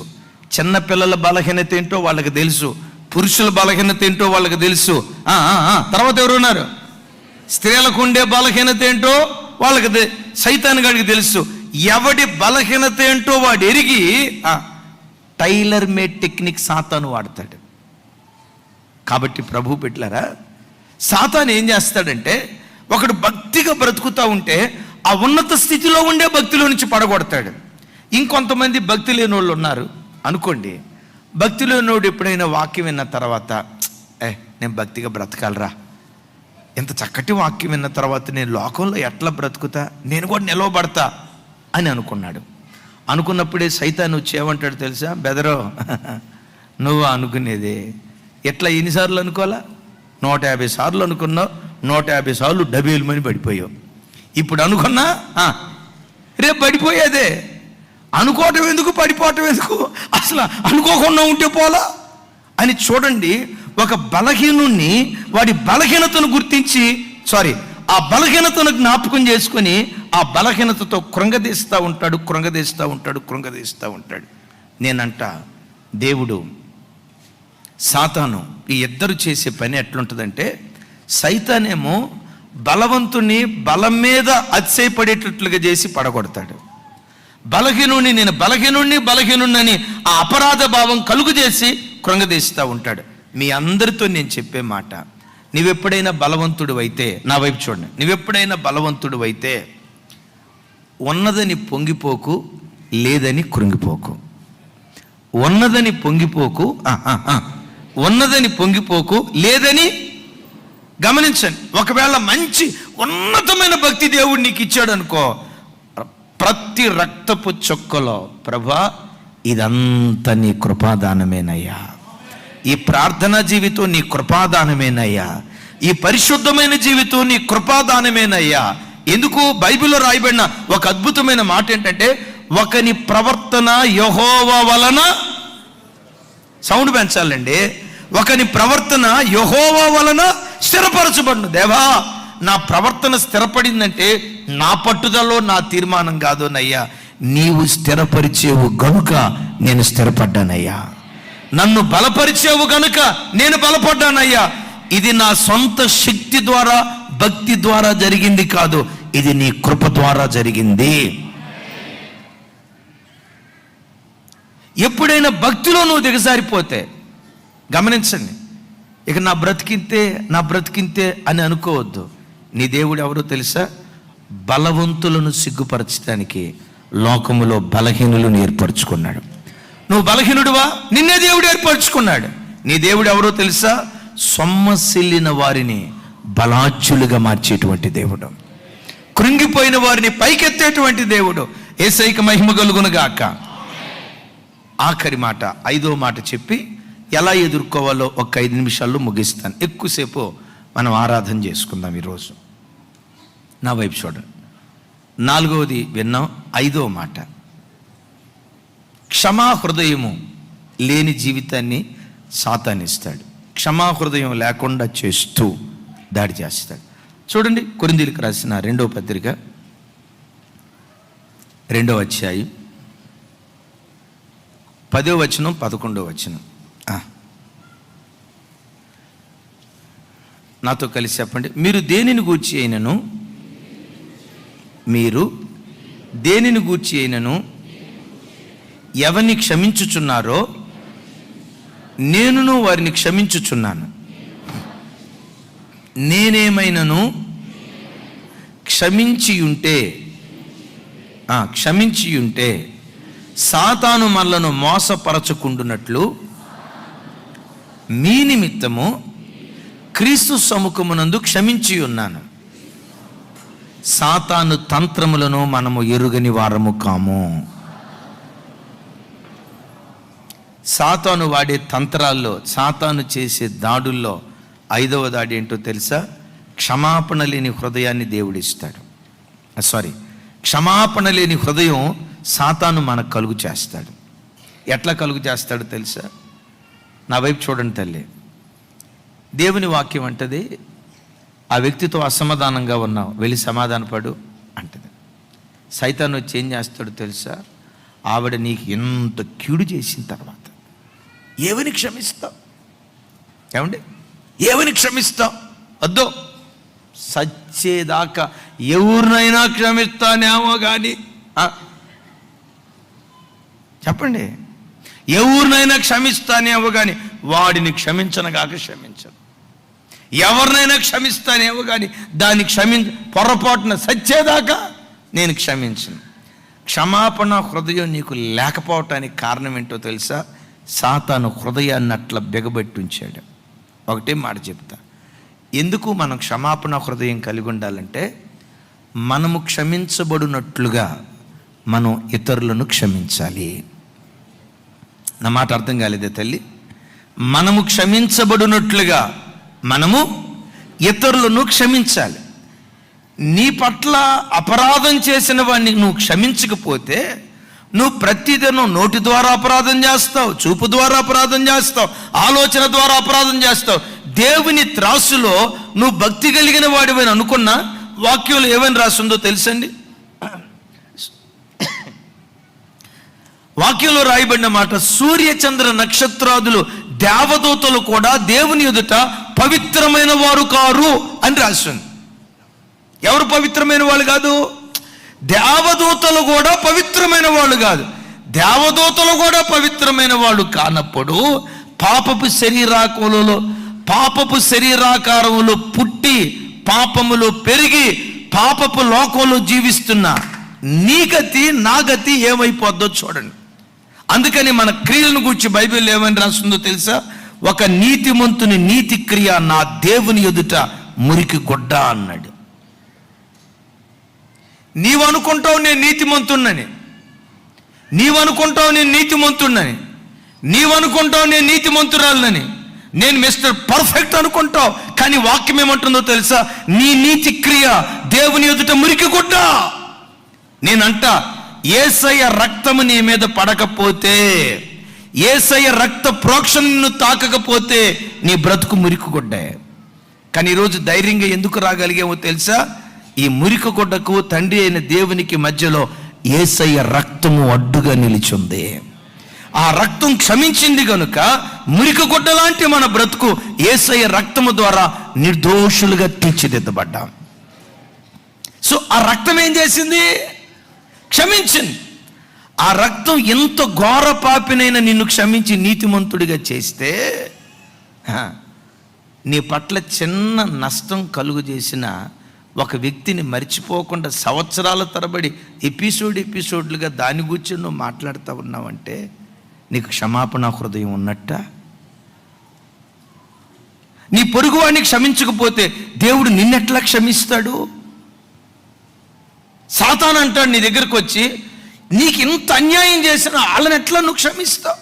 చిన్నపిల్లల బలహీనత ఏంటో వాళ్ళకి తెలుసు, పురుషుల బలహీనత ఏంటో వాళ్ళకి తెలుసు. తర్వాత ఎవరు ఉన్నారు? స్త్రీలకు ఉండే బలహీనత ఏంటో వాళ్ళకి సైతాను గాడికి తెలుసు. ఎవడి బలహీనత ఏంటో వాడు ఎరిగి టైలర్ మేడ్ టెక్నిక్ సాతాను వాడతాడు. కాబట్టి ప్రభు బిడ్డలారా, సాతాను ఏం చేస్తాడంటే, ఒకడు భక్తిగా బ్రతుకుతూ ఉంటే ఆ ఉన్నత స్థితిలో ఉండే భక్తిలో నుంచి పడగొడతాడు. ఇంకొంతమంది భక్తి లేని వాళ్ళు ఉన్నారు అనుకోండి, భక్తి లేనోడు ఎప్పుడైనా వాక్యం విన్న తర్వాత నేను భక్తిగా బ్రతకాలరా, ఎంత చక్కటి వాక్యం విన్న తర్వాత నేను లోకంలో ఎట్లా బ్రతుకుతా, నేను కూడా నిలవబడతా అని అనుకున్నాడు. అనుకున్నప్పుడే సైతాను వచ్చి ఏమంటాడు తెలుసా? బెదరో, నువ్వు అనుకునేదే ఎట్లా ఎన్నిసార్లు అనుకోవాలా? 150 సార్లు అనుకున్నావు, 150 సార్లు డబేలుమని పడిపోయావు. ఇప్పుడు అనుకున్నా రేపు పడిపోయేదే. అనుకోవటం ఎందుకు, పడిపోవటం ఎందుకు? అసలు అనుకోకుండా ఉంటే పోలా అని. చూడండి, ఒక బలహీనుణ్ణి వాడి బలహీనతను గుర్తించి ఆ బలహీనతను జ్ఞాపకం చేసుకొని ఆ బలహీనతతో కృంగదీస్తూ ఉంటాడు. నేనంట దేవుడు సాతాను ఈ ఇద్దరు చేసే పని ఎట్లుంటుందంటే, సైతానేమో బలవంతుని బలం మీద అతిశయపడేటట్లుగా చేసి పడగొడతాడు. బలహీనుణ్ణి నేను బలహీనుణ్ణి అని ఆ అపరాధ భావం కలుగు చేసి కృంగదీస్తూ ఉంటాడు. మీ అందరితో నేను చెప్పే మాట, నువ్వెప్పుడైనా బలవంతుడు అయితే, నా వైపు చూడండి, నువ్వెప్పుడైనా బలవంతుడు అయితే ఉన్నదని పొంగిపోకు, లేదని కృంగిపోకు. ఉన్నదని పొంగిపోకు, ఉన్నదని పొంగిపోకు, లేదని గమనించండి. ఒకవేళ మంచి ఉన్నతమైన భక్తి దేవుడు నీకు ఇచ్చాడు అనుకో, ప్రతి రక్తపు చొక్కలో ప్రభా ఇదంతా నీ కృపాదానమేనయ్యా, ఈ ప్రార్థనా జీవితం నీ కృపాదానమేనయ్యా, ఈ పరిశుద్ధమైన జీవితం నీ కృపాదానమేనయ్యా. ఎందుకు? బైబిల్లో రాయబడిన ఒక అద్భుతమైన మాట ఏంటంటే, ఒకని ప్రవర్తన యెహోవా వలన, సౌండ్ పెంచాలండి, ఒకని ప్రవర్తన యెహోవా వలన స్థిరపరచబడును. దేవా, నా ప్రవర్తన స్థిరపడిందంటే నా పట్టుదలలో నా తీర్మానం కాదు నయ్యా, నీవు స్థిరపరిచేవు గనుక నేను స్థిరపడ్డానయ్యా, నన్ను బలపరిచేవు గనుక నేను బలపడ్డానయ్యా. ఇది నా సొంత శక్తి ద్వారా భక్తి ద్వారా జరిగింది కాదు, ఇది నీ కృప ద్వారా జరిగింది. ఎప్పుడైనా భక్తిలో నువ్వు దిగజారిపోతే గమనించండి, ఇక నా బ్రతికింతే అని అనుకోవద్దు. నీ దేవుడు ఎవరో తెలుసా? బలవంతులను సిగ్గుపరచడానికి లోకములో బలహీనులను ఏర్పరచుకున్నాడు. నువ్వు బలహీనుడువా? నిన్నే దేవుడు ఏర్పరచుకున్నాడు. నీ దేవుడు ఎవరో తెలుసా? సొమ్మసిల్లిన వారిని బలాచ్యులుగా మార్చేటువంటి దేవుడు, కృంగిపోయిన వారిని పైకెత్తేటువంటి దేవుడు. యేసయ్యకి మహిమ కలుగునుగాక. ఆఖరి మాట, 5వ మాట చెప్పి ఎలా ఎదుర్కోవాలో ఒక 5 నిమిషాల్లో ముగిస్తాను. ఎక్కువసేపు మనం ఆరాధన చేసుకుందాం ఈరోజు. నా వైపు చూడండి. 4వది విన్నాం. 5వ మాట, క్షమా హృదయము లేని జీవితాన్ని సాతానిస్తాడు. క్షమా హృదయం లేకుండా చేస్తూ దాడి చేస్తాడు. చూడండి, కొరింథీయులకు రాసిన 2వ పత్రిక 2వ అధ్యాయం 10వ వచనం 11వ వచనం. నాతో కలిసి చెప్పండి. మీరు దేనిని గూర్చి అయినను ఎవరిని క్షమించుచున్నారో నేనును వారిని క్షమించుచున్నాను. నేనేమైనను క్షమించి ఉంటే సాతాను మనలను మోసపరచుకుంటున్నట్లు మీ నిమిత్తము క్రీస్తు సముఖమునందు క్షమించి ఉన్నాను. సాతాను తంత్రములను మనము ఎరుగని వారము కాము. సాతాను వాడే తంత్రాల్లో, సాతాను చేసే దాడుల్లో 5వ దాడి ఏంటో తెలుసా? క్షమాపణ లేని హృదయాన్ని దేవుడిస్తాడు. క్షమాపణ లేని హృదయం సాతాను మనకు కలుగు చేస్తాడు. ఎట్లా కలుగు చేస్తాడో తెలుసా? నా వైపు చూడండి తల్లి. దేవుని వాక్యం అంటది, ఆ వ్యక్తితో అసమాధానంగా ఉన్నావు, వెళ్ళి సమాధానపడు అంటది. సైతాను వచ్చి ఏం చేస్తాడో తెలుసా? ఆవిడ నీకు ఎంత కీడు చేసిన తర్వాత ఏమని క్షమిస్తావు? ఏమండి, ఏమని క్షమిస్తావు? వద్దు, సచ్చేదాకా ఎవరినైనా క్షమిస్తానేమో కానీ చెప్పండి, ఎవరినైనా క్షమిస్తానేమో కానీ వాడిని క్షమించనగాక క్షమించను. ఎవరినైనా క్షమిస్తానేమో కానీ దాన్ని పొరపాటున సచ్చేదాకా నేను క్షమించను. క్షమాపణ హృదయం నీకు లేకపోవటానికి కారణం ఏంటో తెలుసా? సాతాను హృదయాన్ని అట్లా బిగబెట్టి ఉంచాడు. ఒకటే మాట చెప్తా, ఎందుకు మనం క్షమాపణ హృదయం కలిగి ఉండాలంటే, మనము క్షమించబడినట్లుగా మనం ఇతరులను క్షమించాలి. నా మాట అర్థం కాలేదే తల్లి? మనము క్షమించబడినట్లుగా మనము ఇతరులను క్షమించాలి. నీ పట్ల అపరాధం చేసిన వాడిని నువ్వు క్షమించకపోతే నువ్వు ప్రతిదినం నోటి ద్వారా అపరాధం చేస్తావు, చూపు ద్వారా అపరాధం చేస్తావు, ఆలోచన ద్వారా అపరాధం చేస్తావు. దేవుని త్రాసులో నువ్వు భక్తి కలిగిన వాడివని అనుకున్నా వాక్యంలో ఏమని రాసిందో తెలుసండి? వాక్యంలో రాయబడిన మాట, సూర్య చంద్ర నక్షత్రాదులు దేవదూతలు కూడా దేవుని ఎదుట పవిత్రమైన వారు కారు అని రాసింది. ఎవరు పవిత్రమైన వాళ్ళు కాదు? దేవదూతలు కూడా పవిత్రమైన వాళ్ళు కాదు. దేవదూతలు కూడా పవిత్రమైన వాళ్ళు కానప్పుడు పాపపు శరీరాకారములో పుట్టి పాపములో పెరిగి పాపపు లోకంలో జీవిస్తున్న నీ గతి నా గతి ఏమైపోద్దో చూడండి. అందుకని మన క్రియలను గురించి బైబిల్ ఏమని రాస్తుందో తెలుసా? ఒక నీతిమంతుని నీతి క్రియ నా దేవుని ఎదుట మురికి గుడ్డ అన్నాడు. నీవు అనుకుంటావు నేను నీతిమంతున్నని, నీవు అనుకుంటావు నేను నీతిమంతున్నని, నీవు అనుకుంటావు నేను నీతిమంతురాలని, నేను మిస్టర్ పర్ఫెక్ట్ అనుకుంటావు. కానీ వాక్యం ఏమంటుందో తెలుసా? నీ నీతి క్రియ దేవుని ఎదుట మురికి గుడ్డ. నేనంట, యేసయ్య రక్తము నీ మీద పడకపోతే, యేసయ్య రక్త ప్రోక్షణ నిన్ను తాకకపోతే నీ బ్రతుకు మురికి గుడ్డే. కానీ ఈరోజు ధైర్యంగా ఎందుకు రాగలిగామో తెలుసా? ఈ మురికి గుడ్డకు తండ్రి అయిన దేవునికి మధ్యలో యేసయ్య రక్తము అడ్డుగా నిలిచింది. ఆ రక్తం క్షమించింది కనుక మురికి గుడ్డ లాంటి మన బ్రతుకు యేసయ్య రక్తము ద్వారా నిర్దోషులుగా తీర్చిదిద్దబడ్డాం. సో ఆ రక్తం ఏం చేసింది? క్షమించింది. ఆ రక్తం ఎంత ఘోర పాపినైనా నిన్ను క్షమించి నీతిమంతుడిగా చేస్తే, నీ పట్ల చిన్న నష్టం కలుగు చేసిన ఒక వ్యక్తిని మర్చిపోకుండా సంవత్సరాల తరబడి ఎపిసోడ్లుగా దాని గురించి నువ్వు మాట్లాడుతూ ఉన్నావంటే నీకు క్షమాపణ హృదయం ఉన్నట్ట? నీ పొరుగువాడిని క్షమించకపోతే దేవుడు నిన్నెట్లా క్షమిస్తాడు? సాతాను అంటాడు నీ దగ్గరకు వచ్చి, నీకు ఇంత అన్యాయం చేసిన వాళ్ళని ఎట్లా నువ్వు క్షమిస్తావు?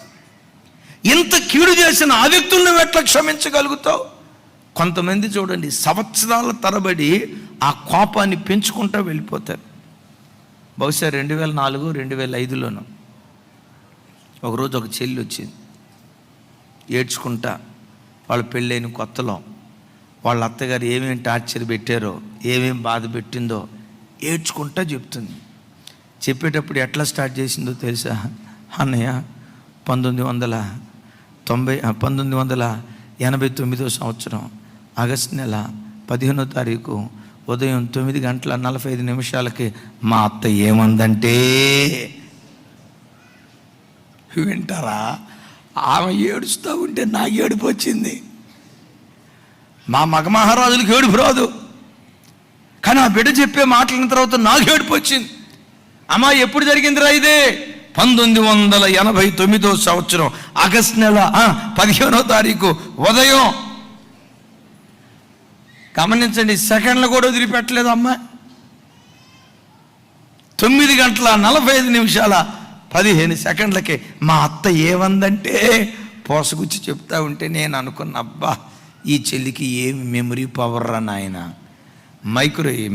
ఇంత కీడు చేసిన ఆ వ్యక్తులను నువ్వు ఎట్లా క్షమించగలుగుతావు? కొంతమంది చూడండి, సంవత్సరాల తరబడి ఆ కోపాన్ని పెంచుకుంటూ వెళ్ళిపోతారు. బహుశా 2004, 2005లోనూ ఒకరోజు ఒక చెల్లి వచ్చింది ఏడ్చుకుంటా. వాళ్ళ పెళ్ళైన కొత్తలో వాళ్ళ అత్తగారు ఏమేమి టార్చర్ పెట్టారో, ఏమేమి బాధ పెట్టిందో ఏడ్చుకుంటా చెప్తుంది. చెప్పేటప్పుడు ఎట్లా స్టార్ట్ చేసిందో తెలుసా? అన్నయ్య, 1989 సంవత్సరం ఆగస్టు నెల 15వ తారీఖు ఉదయం 9:45 మా అత్త ఏమందంటే, వింటారా? ఆమె ఏడుస్తూ ఉంటే నాకు ఏడుపు వచ్చింది. మా మగ మహారాజులకు ఏడుపు రాదు, కానీ ఆ బిడ్డ చెప్పే మాటల తర్వాత నాకు ఏడుపు వచ్చింది. అమ్మా, ఎప్పుడు జరిగిందిరా ఇదే? 1989 సంవత్సరం ఆగస్టు నెల 15వ తారీఖు ఉదయం. గమనించండి, సెకండ్లు కూడా వదిలిపెట్టలేదు అమ్మా. 9:45 మా అత్త ఏమందంటే పోసగుచ్చి చెప్తా ఉంటే నేను అనుకున్న, అబ్బా ఈ చెల్లికి ఏమి మెమరీ పవర్ రా నాయన.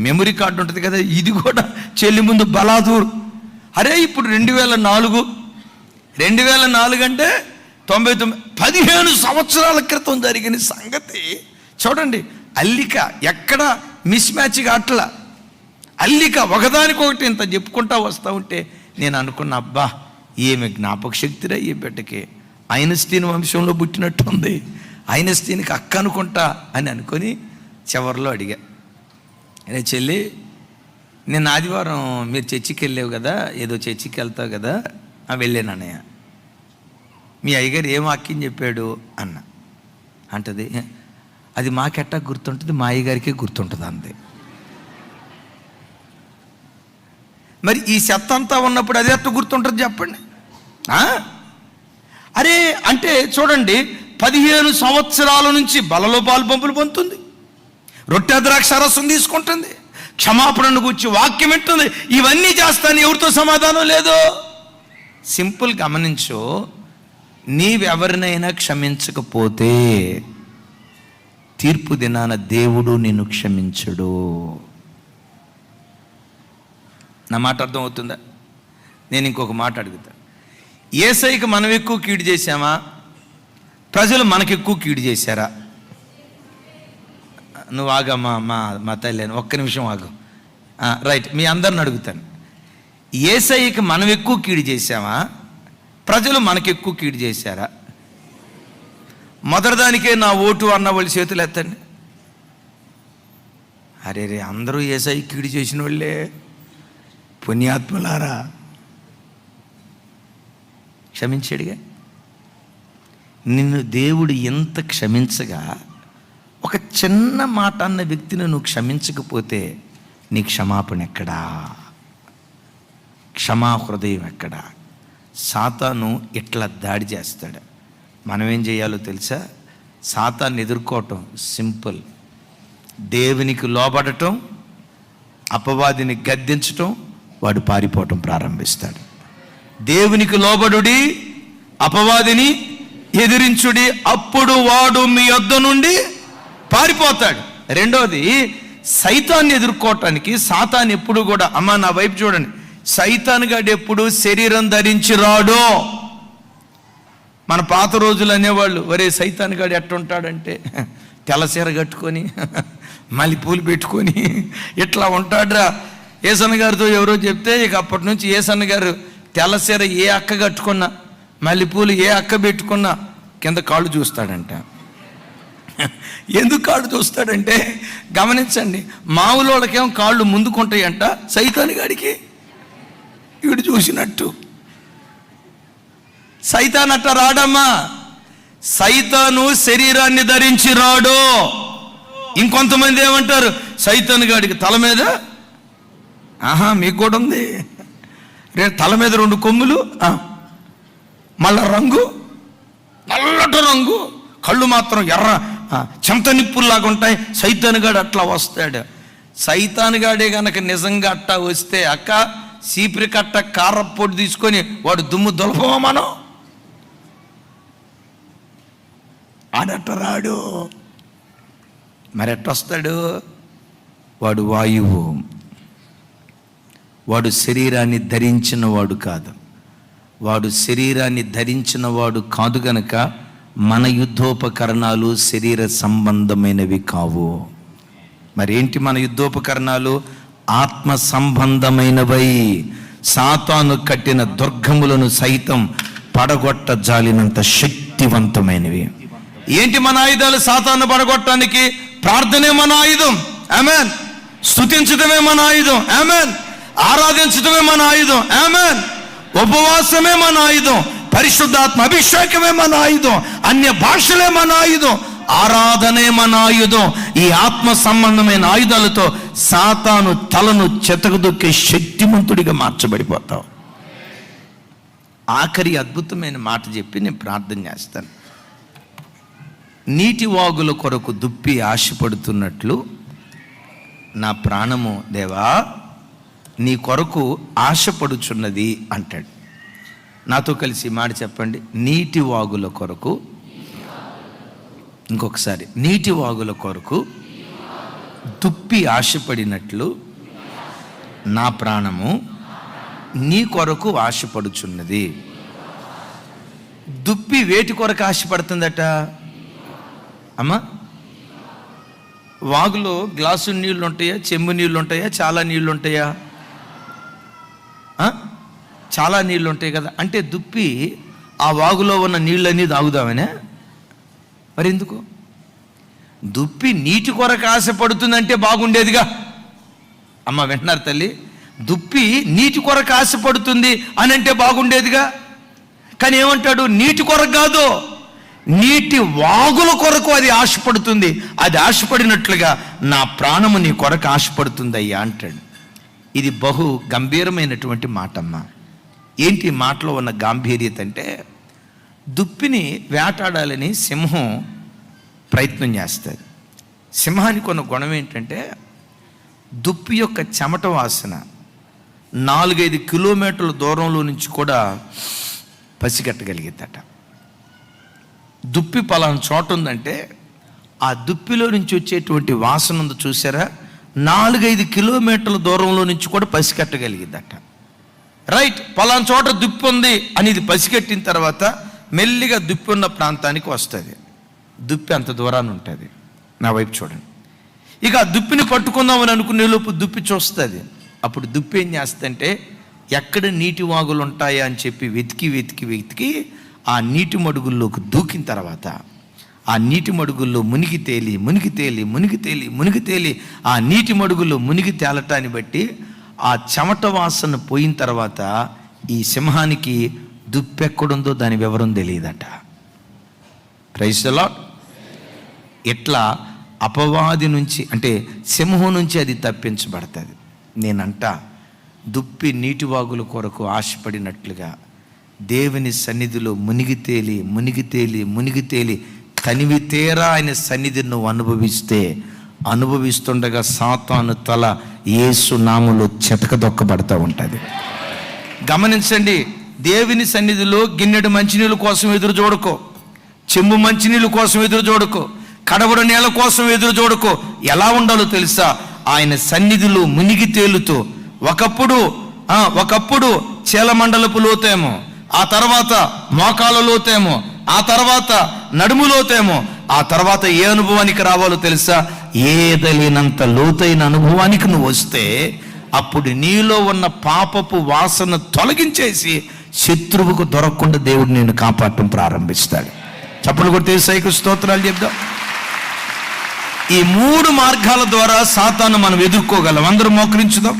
మెమరీ కార్డు ఉంటుంది కదా, ఇది కూడా చెల్లి ముందు బలాదూర్. అరే ఇప్పుడు 2004 అంటే 99, 15 సంవత్సరాల క్రితం జరిగిన సంగతి చూడండి. అల్లిక ఎక్కడ మిస్ మ్యాచ్గా అట్లా అల్లిక ఒకదానికొకటి ఇంత చెప్పుకుంటా వస్తూ ఉంటే నేను అనుకున్న, అబ్బా ఏమి జ్ఞాపక శక్తిరా ఈ బిడ్డకి. ఐన్స్టీన్ వంశంలో పుట్టినట్టుంది, ఐన్స్టీన్కి అక్క అనుకుంటా అని అనుకొని చివరిలో అడిగా, అరే చెల్లి, నేను ఆదివారం మీరు చర్చికి వెళ్ళావు కదా, ఏదో చర్చికి వెళ్తావు కదా, వెళ్ళాను అన్నయ్య. మీ అయ్యగారు ఏం వాక్యం చెప్పాడు అన్న. అంటది, అది మాకెట్టా గుర్తుంటుంది, మా అయ్యగారికే గుర్తుంటుంది అంతే. మరి ఈ చెత్త అంతా ఉన్నప్పుడు అది ఎట్లా గుర్తుంటుంది చెప్పండి? అరే అంటే చూడండి, 15 సంవత్సరాల నుంచి బలలో పాలు పంపులు పొందుతుంది, రొట్టె ద్రాక్ష రసం తీసుకుంటుంది, క్షమాపణను గురించి వాక్యం వింటుంది, ఇవన్నీ చేస్తాను, ఎవరితో సమాధానం లేదు. సింపుల్ గమనించు, నీవెవరినైనా క్షమించకపోతే తీర్పు దినాన దేవుడు నిన్ను క్షమించడు. నా మాట అర్థం అవుతుందా? నేను ఇంకొక మాట అడుగుతా, యేసయ్యకి మనం ఎక్కువ కీడు చేశామా, ప్రజలు మనకెక్కువ కీడు చేశారా? నువ్వు ఆగమ్మా, మా తల్లి ఒక్క నిమిషం ఆగు. రైట్, మీ అందరిని అడుగుతాను, యేసయ్యకి మనం ఎక్కువ కీడు చేశామా, ప్రజలు మనకెక్కువ కీడు చేశారా? మొదటిదానికే నా ఓటు అన్న వాళ్ళు చేతులు ఎత్తండి. అరే అందరూ యేసయ్య కీడు చేసిన వాళ్ళే, పుణ్యాత్ములారా, క్షమించాడుగా. నిన్ను దేవుడు ఎంత క్షమించగా, ఒక చిన్న మాట అన్న వ్యక్తిని నువ్వు క్షమించకపోతే నీ క్షమాపణ ఎక్కడా? క్షమా హృదయం ఎక్కడా? సాతాను ఇట్లా దాడి చేస్తాడు. మనం ఏం చేయాలో తెలుసా? సాతాన్ని ఎదుర్కోవటం సింపుల్. దేవునికి లోబడటం, అపవాదిని గద్దించటం, వాడు పారిపోవటం ప్రారంభిస్తాడు. దేవునికి లోబడుడి, అపవాదిని ఎదిరించుడి, అప్పుడు వాడు మీ యొద్ద నుండి పారిపోతాడు. రెండోది, సైతాన్ని ఎదుర్కోవటానికి సాతాను ఎప్పుడు కూడా, అమ్మ నా వైపు చూడండి, సైతాను గాడు ఎప్పుడు శరీరం ధరించి రాడో. మన పాత రోజులు అనేవాళ్ళు, ఒరే సైతాను గాడు ఎట్టుంటాడంటే తెల్లసీర కట్టుకొని మల్లెపూలు పెట్టుకొని ఇట్లా ఉంటాడ్రా. ఏసన్న గారితో ఎవరో చెప్తే ఇక అప్పటి నుంచి ఏసన్న గారు తెల్లసీర ఏ అక్క కట్టుకున్నా, మల్లెపూలు ఏ అక్క పెట్టుకున్నా కింద కాళ్ళు చూస్తాడంట. ఎందుకు కాళ్ళు చూస్తాడంటే, గమనించండి, మామూలుకేమో కాళ్ళు ముందుకుంటాయంట, సైతాను గాడికి వీడు చూసినట్టు. సైతాన్ అట్ట రాడమ్మా. సైతాను శరీరాన్ని ధరించి రాడు. ఇంకొంతమంది ఏమంటారు, సైతాను గాడికి తల మీద, మీకు కూడా ఉంది, తల మీద 2 కొమ్ములు, మళ్ళా రంగు నల్లటి రంగు, కళ్ళు మాత్రం ఎర్ర చెంత నిప్పుల్లాగా ఉంటాయి. సైతాను గాడు అట్లా వస్తాడు. సైతాను గాడే గనక నిజంగా అట్టా వస్తే, అక్క సీపిరి కట్ట కారప్పొడి తీసుకొని వాడు దుమ్ము దులపమా మనం? ఆడట్ట రాడు. మరి ఎట్టొస్తాడు? వాడు వాయువు, వాడు శరీరాన్ని ధరించిన వాడు కాదు. వాడు శరీరాన్ని ధరించిన వాడు కాదు గనక మన యుద్ధోపకరణాలు శరీర సంబంధమైనవి కావు. మరేంటి మన యుద్ధోపకరణాలు? ఆత్మ సంబంధమైనవై సాతాను కట్టిన దుర్గములను సైతం పడగొట్ట జాలినంత శక్తివంతమైనవి. ఏంటి మన ఆయుధాలు? సాతాను పడగొట్టడానికి ప్రార్థనే మన ఆయుధం, ఆమేన్. స్తుతించడమే మన ఆయుధం, ఆమేన్. ఆరాధించడమే మన ఆయుధం, ఆమేన్. ఉపవాసమే మన ఆయుధం, పరిశుద్ధాత్మ అభిషేకమే మన ఆయుధం, అన్య భాషలే మన ఆయుధం, ఆరాధనే మన ఆయుధం. ఈ ఆత్మ సంబంధమైన ఆయుధాలతో సాతాను తలను చెతకదొక్కే శక్తిమంతుడిగా మార్చబడిపోతావు. ఆఖరి అద్భుతమైన మాట చెప్పి నేను ప్రార్థన చేస్తాను. నీటి వాగుల కొరకు దుప్పి ఆశపడుతున్నట్లు నా ప్రాణము దేవా నీ కొరకు ఆశపడుచున్నది అంటాడు. నాతో కలిసి మాట చెప్పండి. నీటి వాగుల కొరకు, ఇంకొకసారి, నీటి వాగుల కొరకు దుప్పి ఆశపడినట్లు నా ప్రాణము నీ కొరకు ఆశపడుచున్నది. దుప్పి వేటి కొరకు ఆశపడుతుందట అమ్మా? వాగులో గ్లాసు నీళ్ళు ఉంటాయా, చెంబు నీళ్ళు ఉంటాయా, చాలా నీళ్ళు ఉంటాయా? చాలా నీళ్ళు ఉంటాయి కదా. అంటే దుప్పి ఆ వాగులో ఉన్న నీళ్ళన్నీ తాగుదామనే. మరి ఎందుకు? దుప్పి నీటి కొరకు ఆశపడుతుందంటే బాగుండేదిగా. అమ్మ వింటున్నారు తల్లి? దుప్పి నీటి కొరకు ఆశపడుతుంది అని అంటే బాగుండేదిగా. కానీ ఏమంటాడు? నీటి కొరకు కాదు, నీటి వాగుల కొరకు అది ఆశపడుతుంది. అది ఆశపడినట్లుగా నా ప్రాణము నీ కొరకు ఆశపడుతుంది అయ్యా అంటాడు. ఇది బహు గంభీరమైనటువంటి మాటమ్మా. ఏంటి మాటలో ఉన్న గాంభీర్యత అంటే, దుప్పిని వేటాడాలని సింహం ప్రయత్నం చేస్తుంది. సింహానికి ఉన్న గుణం ఏంటంటే, దుప్పి యొక్క చెమట వాసన 4-5 కిలోమీటర్ల దూరంలో నుంచి కూడా పసిగట్టగలిగిద్దట. దుప్పి పలానా చోట ఉందంటే ఆ దుప్పిలో నుంచి వచ్చేటువంటి వాసన ఉంది చూసారా, 4-5 కిలోమీటర్ల దూరంలో నుంచి కూడా పసిగట్టగలిగిద్దట. రైట్, పలానా చోట దుప్పి ఉంది అని ఇది పసిగట్టిన తర్వాత మెల్లిగా దుప్పి ఉన్న ప్రాంతానికి వస్తుంది. దుప్పి అంత దూరాన్ని ఉంటుంది. నా వైపు చూడండి. ఇక ఆ దుప్పిని పట్టుకుందామని అనుకునే లోపు దుప్పి చూస్తుంది. అప్పుడు దుప్పి ఏం చేస్తుందంటే, ఎక్కడ నీటి వాగులు ఉంటాయా అని చెప్పి వెతికి ఆ నీటి మడుగుల్లోకి దూకిన తర్వాత ఆ నీటి మడుగుల్లో మునిగి తేలి ఆ నీటి మడుగుల్లో మునిగి తేలటాన్ని బట్టి ఆ చెమట వాసన పోయిన తర్వాత ఈ సింహానికి దుప్పెక్కడుందో దాని వివరం తెలియదట. Praise the lord. ఎట్లా అపవాది నుంచి అంటే సింహం నుంచి అది తప్పించబడుతుంది. నేనంట దుప్పి నీటివాగుల కొరకు ఆశపడినట్లుగా దేవుని సన్నిధిలో మునిగి తేలి తనివి తీరా ఆయన సన్నిధిని నువ్వు అనుభవిస్తుండగా సాతాను తల యేసు నామములో చెతకదొక్కబడతా ఉంటుంది. గమనించండి, దేవుని సన్నిధిలో గిన్నెడు మంచినీళ్ళ కోసం ఎదురు చూడకో, చెంబు మంచినీళ్ళ కోసం ఎదురు చూడకో, కడవడ నేల కోసం ఎదురు చూడకో. ఎలా ఉండాలో తెలుసా? ఆయన సన్నిధిలో మునిగి తేలుతూ ఒకప్పుడు చీలమండలపు లోతేమో, ఆ తర్వాత మోకాల లోతేమో, ఆ తర్వాత నడుము లోతేమో, ఆ తర్వాత ఏ అనుభవానికి రావాలో తెలుసా? ఏదలేనంత లోతైన అనుభవానికి నువ్వు వస్తే అప్పుడు నీలో ఉన్న పాపపు వాసన తొలగించేసి శత్రువుకు దొరకకుండా దేవుడు నిన్ను కాపాడటం ప్రారంభిస్తాడు. చప్పట్లు కొట్టి యేసయ్యకు స్తోత్రాలు చెప్దాం. ఈ 3 మార్గాల ద్వారా సాతాను మనం ఎదుర్కోగలం. అందరూ మోకరించుదాం.